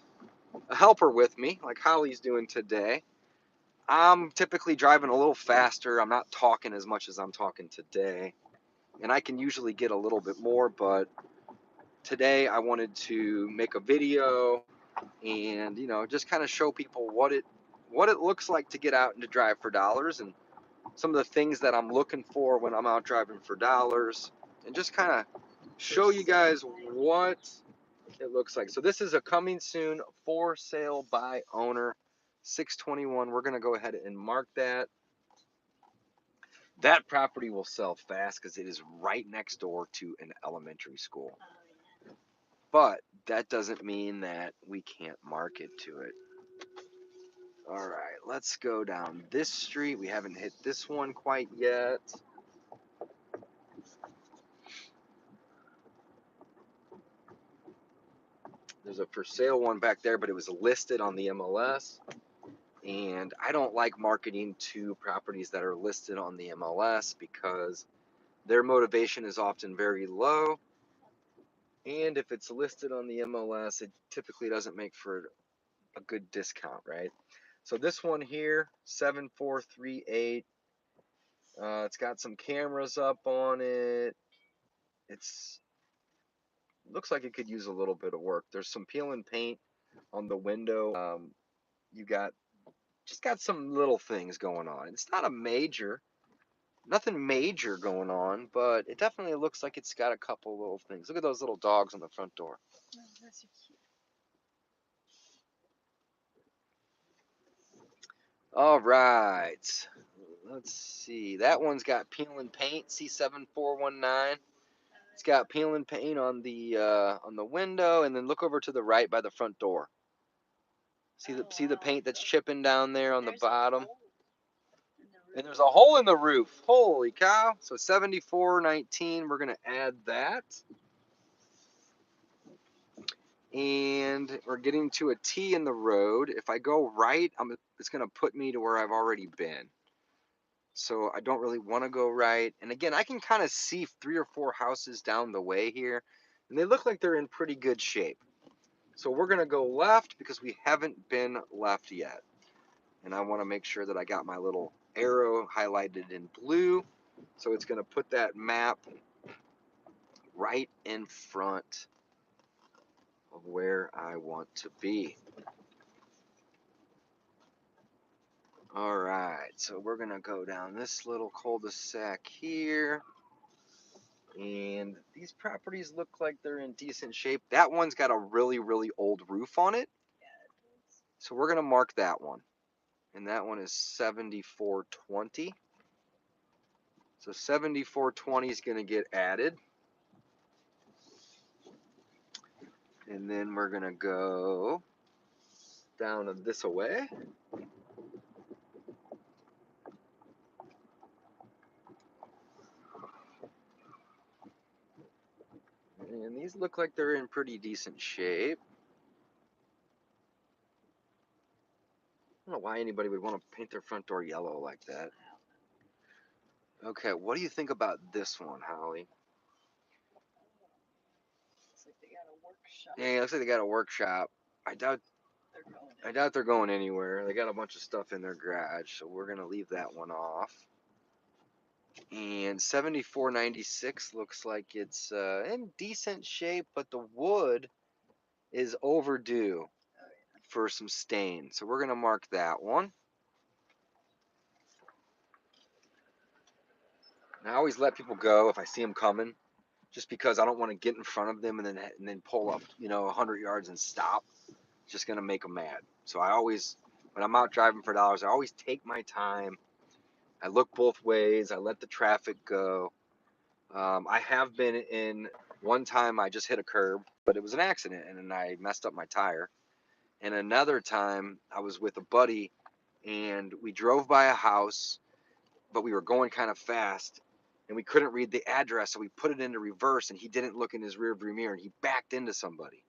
a helper with me, like Holly's doing today, I'm typically driving a little faster. I'm not talking as much as I'm talking today. And I can usually get a little bit more, but today I wanted to make a video and, you know, just kind of show people what it looks like to get out and to drive for dollars, and some of the things that I'm looking for when I'm out driving for dollars, and just kind of show you guys what it looks like. So this is a coming soon for sale by owner, 621. We're going to go ahead and mark that. That property will sell fast because it is right next door to an elementary school. But that doesn't mean that we can't market to it. All right, let's go down this street. We haven't hit this one quite yet. There's a for sale one back there, but it was listed on the MLS. And I don't like marketing to properties that are listed on the MLS because their motivation is often very low. And if it's listed on the MLS, it typically doesn't make for a good discount, right? So this one here, 7438. It's got some cameras up on it. Looks like it could use a little bit of work. There's some peel and paint on the window. You just got some little things going on. It's not nothing major going on, but it definitely looks like it's got a couple little things. Look at those little dogs on the front door. Oh, that's so cute. All right. Let's see. That one's got peel and paint, C7419. It's got peel and paint on the window, and then look over to the right by the front door. See the paint that's chipping down there on the bottom? And there's a hole in the roof. Holy cow. So 7419, we're going to add that. And we're getting to a T in the road. If I go right, it's going to put me to where I've already been. So I don't really want to go right. And again, I can kind of see 3 or 4 houses down the way here, and they look like they're in pretty good shape. So we're going to go left because we haven't been left yet. And I want to make sure that I got my little arrow highlighted in blue. So it's going to put that map right in front of where I want to be. All right, so we're going to go down this little cul-de-sac here. And these properties look like they're in decent shape. That one's got a really, really old roof on it. So we're going to mark that one. And that one is 7420. So 7420 is going to get added. And then we're going to go down this away. And these look like they're in pretty decent shape. I don't know why anybody would want to paint their front door yellow like that. Okay, what do you think about this one, Holly? Looks like they got a workshop. Yeah, it looks like they got a workshop. I doubt they're going anywhere. They got a bunch of stuff in their garage, so we're gonna leave that one off. And 7496 looks like it's in decent shape, but the wood is overdue for some stain. So we're gonna mark that one. And I always let people go if I see them coming, just because I don't want to get in front of them and then pull up, 100 yards and stop. It's just gonna make them mad. So I always, when I'm out driving for dollars, I always take my time. I look both ways. I let the traffic go. I have been in one time I just hit a curb, but it was an accident and I messed up my tire. And another time I was with a buddy and we drove by a house, but we were going kind of fast and we couldn't read the address. So we put it into reverse and he didn't look in his rearview mirror and he backed into somebody.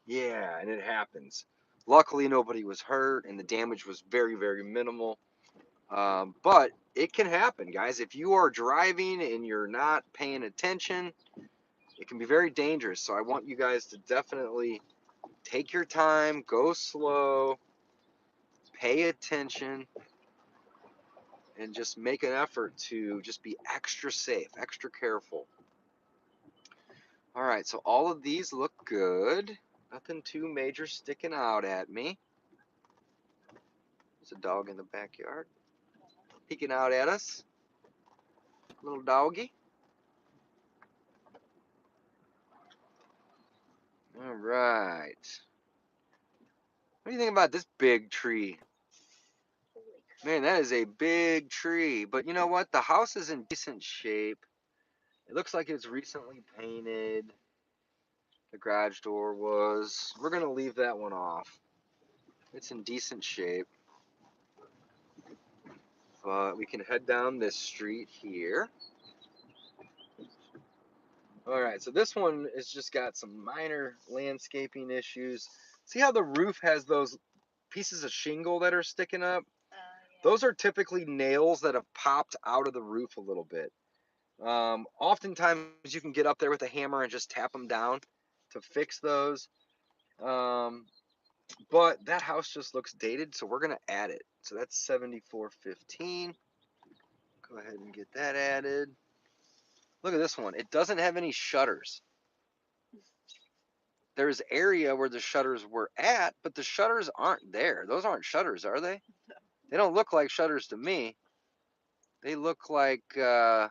Yeah, and it happens. Luckily, nobody was hurt and the damage was very, very minimal. But it can happen, guys. If you are driving and you're not paying attention, it can be very dangerous. So I want you guys to definitely take your time, go slow, pay attention, and just make an effort to just be extra safe, extra careful. All right, so all of these look good. Nothing too major sticking out at me. There's a dog in the backyard peeking out at us. Little doggy. All right. What do you think about this big tree? Holy crap. Man, that is a big tree. But you know what? The house is in decent shape. It looks like it's recently painted. The garage door was. We're going to leave that one off. It's in decent shape. But we can head down this street here. All right, so this one has just got some minor landscaping issues. See how the roof has those pieces of shingle that are sticking up? Yeah. Those are typically nails that have popped out of the roof a little bit. Oftentimes you can get up there with a hammer and just tap them down to fix those. But that house just looks dated, so we're gonna add it. So that's 7415. Go ahead and get that added. Look at this one. It doesn't have any shutters. There's area where the shutters were at, but the shutters aren't there. Those aren't shutters, are they? No. They don't look like shutters to me. They look like the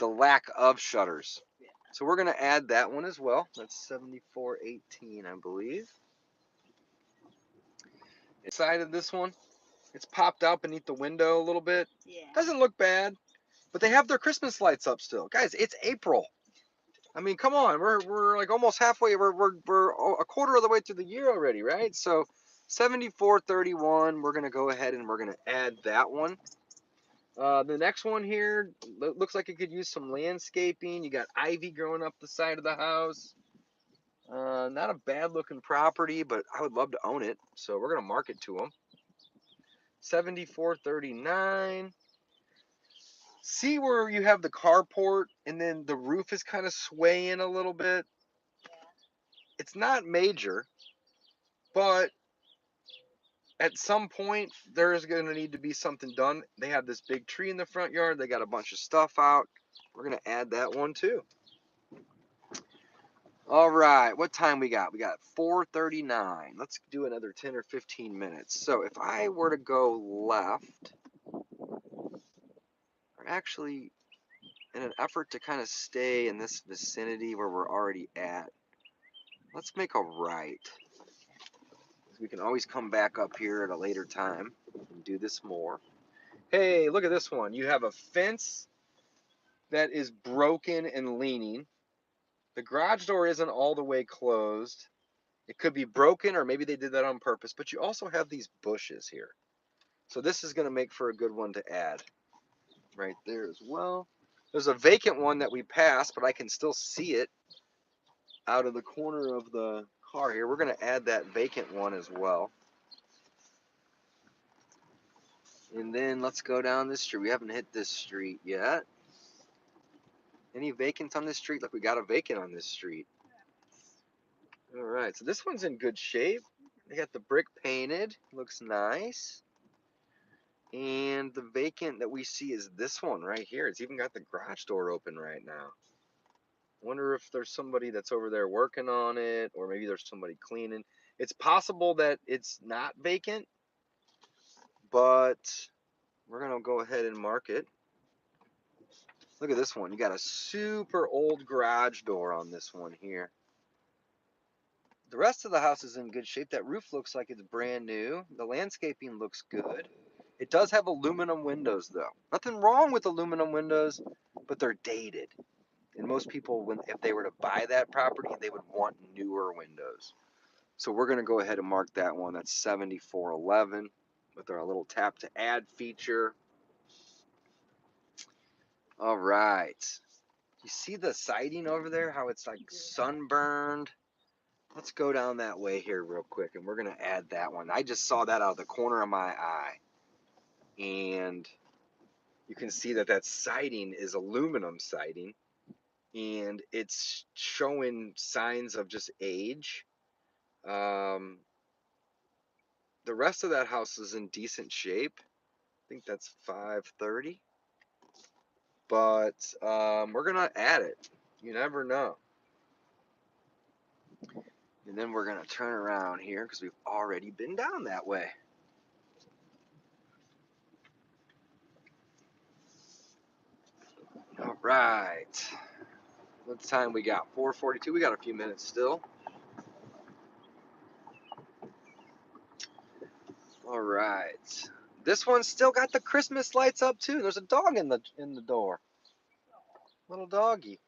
lack of shutters. Yeah. So we're gonna add that one as well. That's 7418, I believe. Inside of this one, it's popped out beneath the window a little bit. Yeah. Doesn't look bad, but they have their Christmas lights up still. Guys, it's April. I mean, come on, we're like almost halfway. We're a quarter of the way through the year already, right? So 7431, we're gonna go ahead and we're gonna add that one. The next one here looks like it could use some landscaping. You got ivy growing up the side of the house. Not a bad looking property, but I would love to own it. So we're gonna mark it to them. 7439. See where you have the carport and then the roof is kind of swaying a little bit. Yeah. It's not major, but at some point there's going to need to be something done. They have this big tree in the front yard. They got a bunch of stuff out. We're going to add that one too. All right, what time we got? We got 4:39. Let's do another 10 or 15 minutes. So if I were to go left, or actually in an effort to kind of stay in this vicinity where we're already at, let's make a right. We can always come back up here at a later time and do this more. Hey, look at this one. You have a fence that is broken and leaning. The garage door isn't all the way closed. It could be broken, or maybe they did that on purpose, but you also have these bushes here. So this is going to make for a good one to add right there as well. There's a vacant one that we passed, but I can still see it out of the corner of the car here. We're going to add that vacant one as well. And then let's go down this street. We haven't hit this street yet. Any vacants on this street? Like we got a vacant on this street. All right, so this one's in good shape. They got the brick painted, looks nice. And the vacant that we see is this one right here. It's even got the garage door open right now. Wonder if there's somebody that's over there working on it, or maybe there's somebody cleaning. It's possible that it's not vacant, but we're gonna go ahead and mark it. Look at this one. You got a super old garage door on this one here. The rest of the house is in good shape. That roof looks like it's brand new. The landscaping looks good. It does have aluminum windows though. Nothing wrong with aluminum windows, but they're dated. And most people, if they were to buy that property, they would want newer windows. So we're going to go ahead and mark that one. That's 7411 with our little tap to add feature. All right. You see the siding over there? How it's like sunburned? Let's go down that way here real quick, and we're going to add that one. I just saw that out of the corner of my eye. And you can see that that siding is aluminum siding. And it's showing signs of just age. The rest of that house is in decent shape. I think that's 530. But we're going to add it. You never know. And then we're going to turn around here because we've already been down that way. All right. What time we got? 4:42. We got a few minutes still. All right. This one's still got the Christmas lights up too. There's a dog in the door. Little doggy.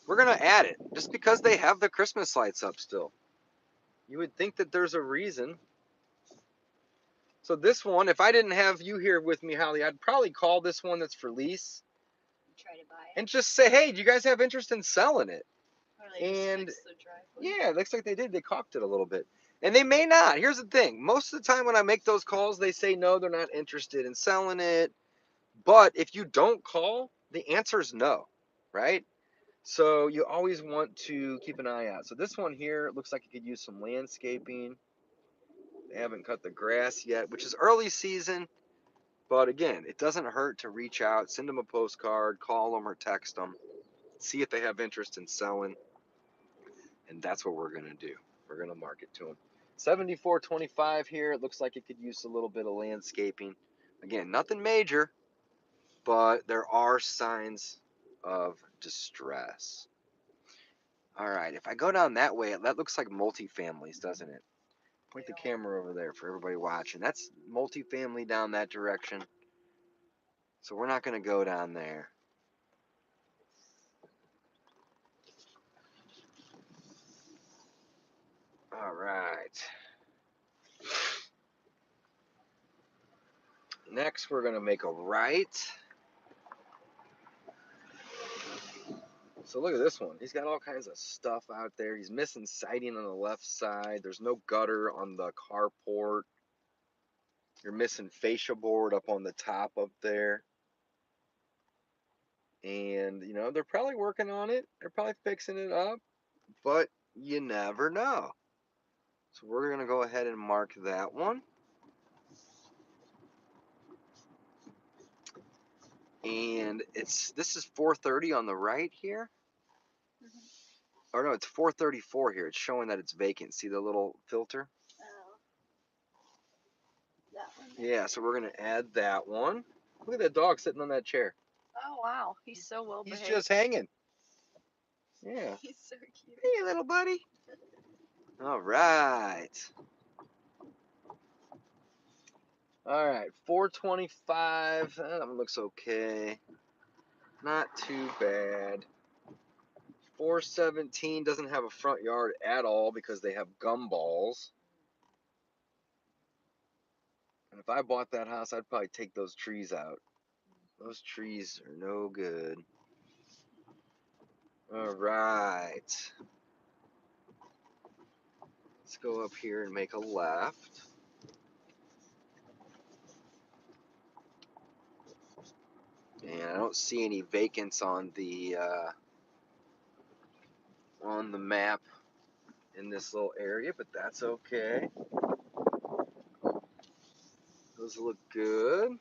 We're gonna add it just because they have the Christmas lights up still. You would think that there's a reason. So this one, if I didn't have you here with me, Holly, I'd probably call this one that's for lease. Try to buy it. And just say, hey, do you guys have interest in selling it? Or they just fix the driveway. Yeah, it looks like they did. They caulked it a little bit. And they may not. Here's the thing. Most of the time when I make those calls, they say no, they're not interested in selling it. But if you don't call, the answer is no, right? So you always want to keep an eye out. So this one here looks like it could use some landscaping. They haven't cut the grass yet, which is early season. But again, it doesn't hurt to reach out, send them a postcard, call them or text them, see if they have interest in selling. And that's what we're going to do. We're going to market to them. 7425 here. It looks like it could use a little bit of landscaping. Again, nothing major, but there are signs of distress. All right, if I go down that way, that looks like multifamilies, doesn't it? Point the camera over there for everybody watching. That's multifamily down that direction. So we're not going to go down there. All right. Next, we're going to make a right. So look at this one. He's got all kinds of stuff out there. He's missing siding on the left side. There's no gutter on the carport. You're missing fascia board up on the top up there. And, you know, they're probably working on it. They're probably fixing it up. But you never know. So we're going to go ahead and mark that one. And this is 430 on the right here. Or no, it's 434 here. It's showing that it's vacant. See the little filter? Oh. That one? Yeah, so we're going to add that one. Look at that dog sitting on that chair. Oh, wow. He's so well behaved. He's just hanging. Yeah. He's so cute. Hey, little buddy. All right. All right, 425. That one looks okay. Not too bad. 417 doesn't have a front yard at all because they have gumballs. And if I bought that house, I'd probably take those trees out. Those trees are no good. All right. Let's go up here and make a left. And I don't see any vacants on the map in this little area, but that's okay. Those look good.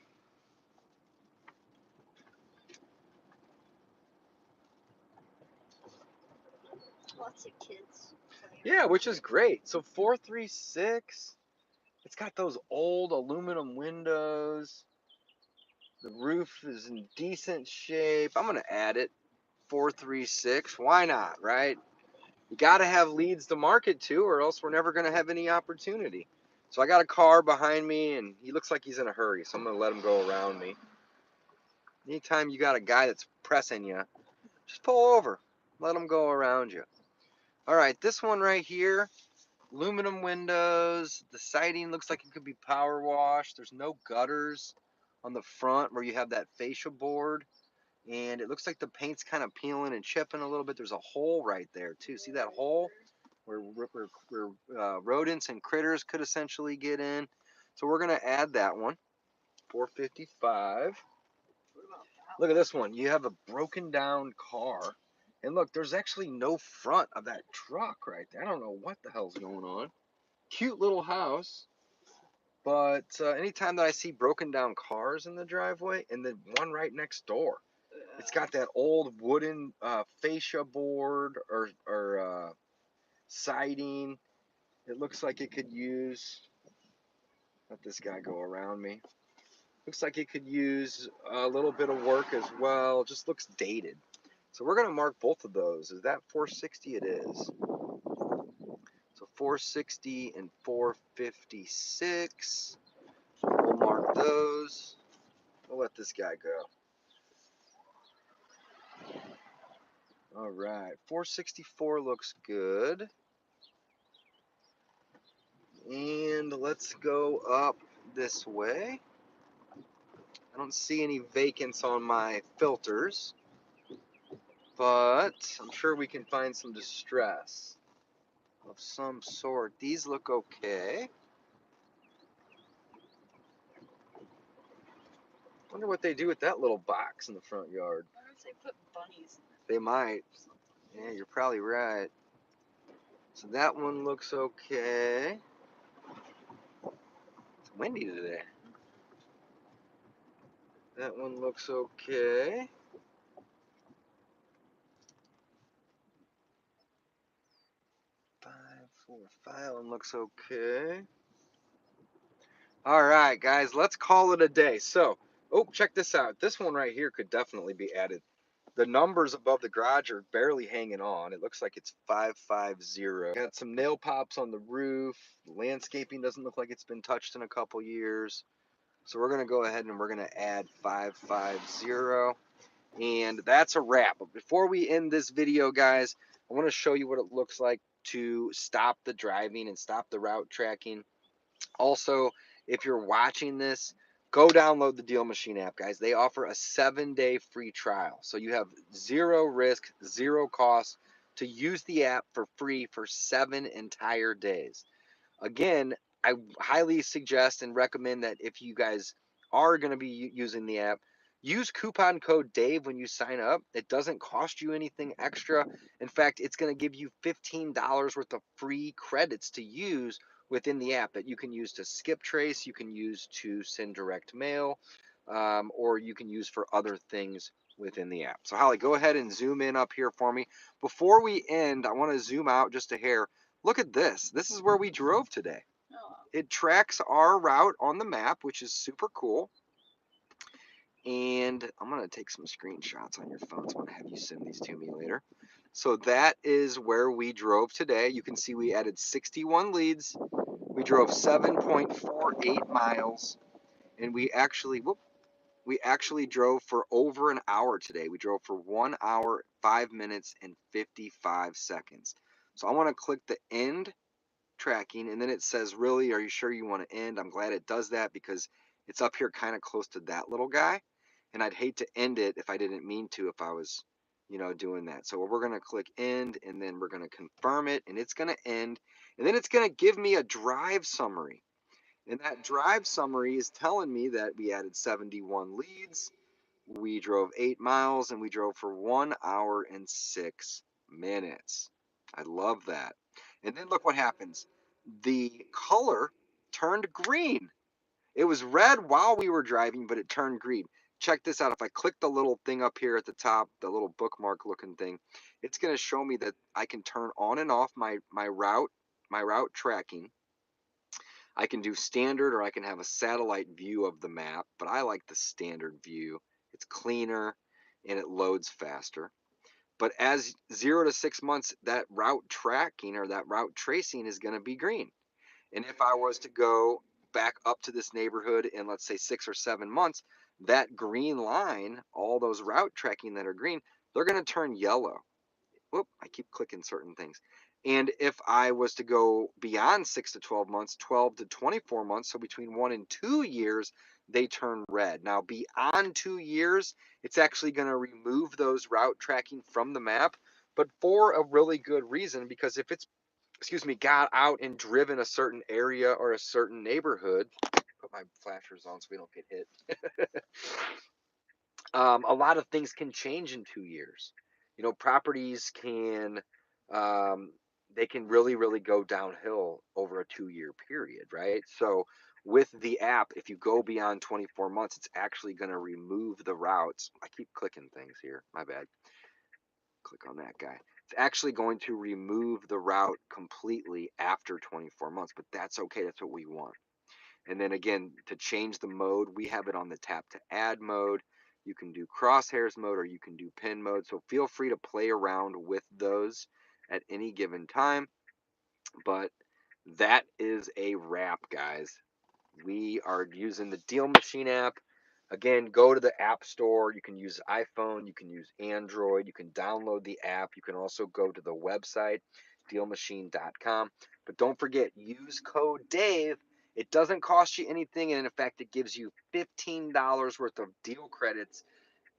Lots of kids. Yeah, which is great. So 436. It's got those old aluminum windows. The roof is in decent shape. I'm going to add it. 436. Why not, right? You got to have leads to market to, or else we're never going to have any opportunity. So I got a car behind me, and he looks like he's in a hurry, so I'm going to let him go around me. Anytime you got a guy that's pressing you, just pull over. Let him go around you. All right, this one right here, aluminum windows. The siding looks like it could be power washed. There's no gutters on the front where you have that fascia board. And it looks like the paint's kind of peeling and chipping a little bit. There's a hole right there, too. See that hole where rodents and critters could essentially get in? So we're going to add that one. 455. Look at this one. You have a broken down car. And look, there's actually no front of that truck right there. I don't know what the hell's going on. Cute little house. But anytime that I see broken down cars in the driveway, and then one right next door, it's got that old wooden fascia board or siding. It looks like it could use, let this guy go around me. Looks like it could use a little bit of work as well. Just looks dated. So we're going to mark both of those. Is that 460? It is. So 460 and 456. We'll mark those. We'll let this guy go. All right, 464 looks good. And let's go up this way. I don't see any vacants on my filters, but I'm sure we can find some distress of some sort. These look okay. Wonder what they do with that little box in the front yard. Why don't they put bunnies in it? They might. Yeah, you're probably right. So that one looks okay. It's windy today. That one looks okay. 545. That one looks okay. All right, guys, let's call it a day. So, oh, check this out. This one right here could definitely be added. The numbers above the garage are barely hanging on. It looks like it's 550. Got some nail pops on the roof. The landscaping doesn't look like it's been touched in a couple years. So we're going to go ahead and we're going to add 550. And that's a wrap. But before we end this video, guys, I want to show you what it looks like to stop the driving and stop the route tracking. Also, if you're watching this, go download the Deal Machine app, guys. They offer a 7-day free trial. So you have zero risk, zero cost to use the app for free for 7 entire days. Again, I highly suggest and recommend that if you guys are going to be using the app, use coupon code Dave when you sign up. It doesn't cost you anything extra. In fact, it's going to give you $15 worth of free credits to use within the app that you can use to skip trace, you can use to send direct mail, or you can use for other things within the app. So Holly, go ahead and zoom in up here for me. Before we end, I want to zoom out just a hair. Look at this. This is where we drove today. Oh. It tracks our route on the map, which is super cool. And I'm going to take some screenshots on your phone. So I'm going to have you send these to me later. So that is where we drove today. You can see we added 61 leads. We drove 7.48 miles. And we actually drove for over an hour today. We drove for 1 hour, 5 minutes, and 55 seconds. So I want to click the end tracking, and then it says, really, are you sure you want to end? I'm glad it does that because it's up here kind of close to that little guy, and I'd hate to end it if I didn't mean to, if I was, doing that. So we're going to click end, and then we're going to confirm it, and it's going to end, and then it's going to give me a drive summary. And that drive summary is telling me that we added 71 leads, we drove 8 miles, and we drove for 1 hour and 6 minutes. I love that. And then look what happens. The color turned green. It was red while we were driving, but it turned green. Check this out. If I click the little thing up here at the top, the little bookmark looking thing, it's going to show me that I can turn on and off my route tracking. I can do standard, or I can have a satellite view of the map, but I like the standard view. It's cleaner and it loads faster. But as 0 to 6 months, that route tracking or that route tracing is going to be green. And if I was to go back up to this neighborhood in, let's say, 6 or 7 months, that green line, all those route tracking that are green, they're going to turn yellow. Whoop, I keep clicking certain things. And if I was to go beyond 6 to 12 months, 12 to 24 months, so between 1 and 2 years, they turn red. Now, beyond 2 years, it's actually going to remove those route tracking from the map, but for a really good reason, because if it's, got out and driven a certain area or a certain neighborhood, put my flashers on so we don't get hit. A lot of things can change in 2 years. Properties can, they can really, really go downhill over a 2-year period, right? So with the app, if you go beyond 24 months, it's actually going to remove the routes. I keep clicking things here. My bad. Click on that guy. It's actually going to remove the route completely after 24 months, but that's okay. That's what we want. And then again, to change the mode, we have it on the tap to add mode. You can do crosshairs mode or you can do pin mode. So feel free to play around with those at any given time. But that is a wrap, guys. We are using the Deal Machine app. Again, go to the App Store. You can use iPhone. You can use Android. You can download the app. You can also go to the website, dealmachine.com. But don't forget, use code DAVE. It doesn't cost you anything, and in fact, it gives you $15 worth of deal credits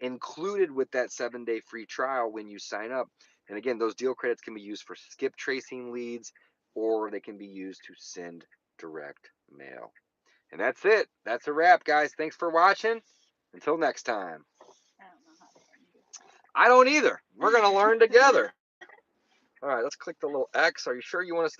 included with that 7-day free trial when you sign up. And again, those deal credits can be used for skip tracing leads, or they can be used to send direct mail. And that's it. That's a wrap, guys. Thanks for watching. Until next time. I don't know how to end it. I don't either. We're going to learn together. All right, let's click the little X. Are you sure you want to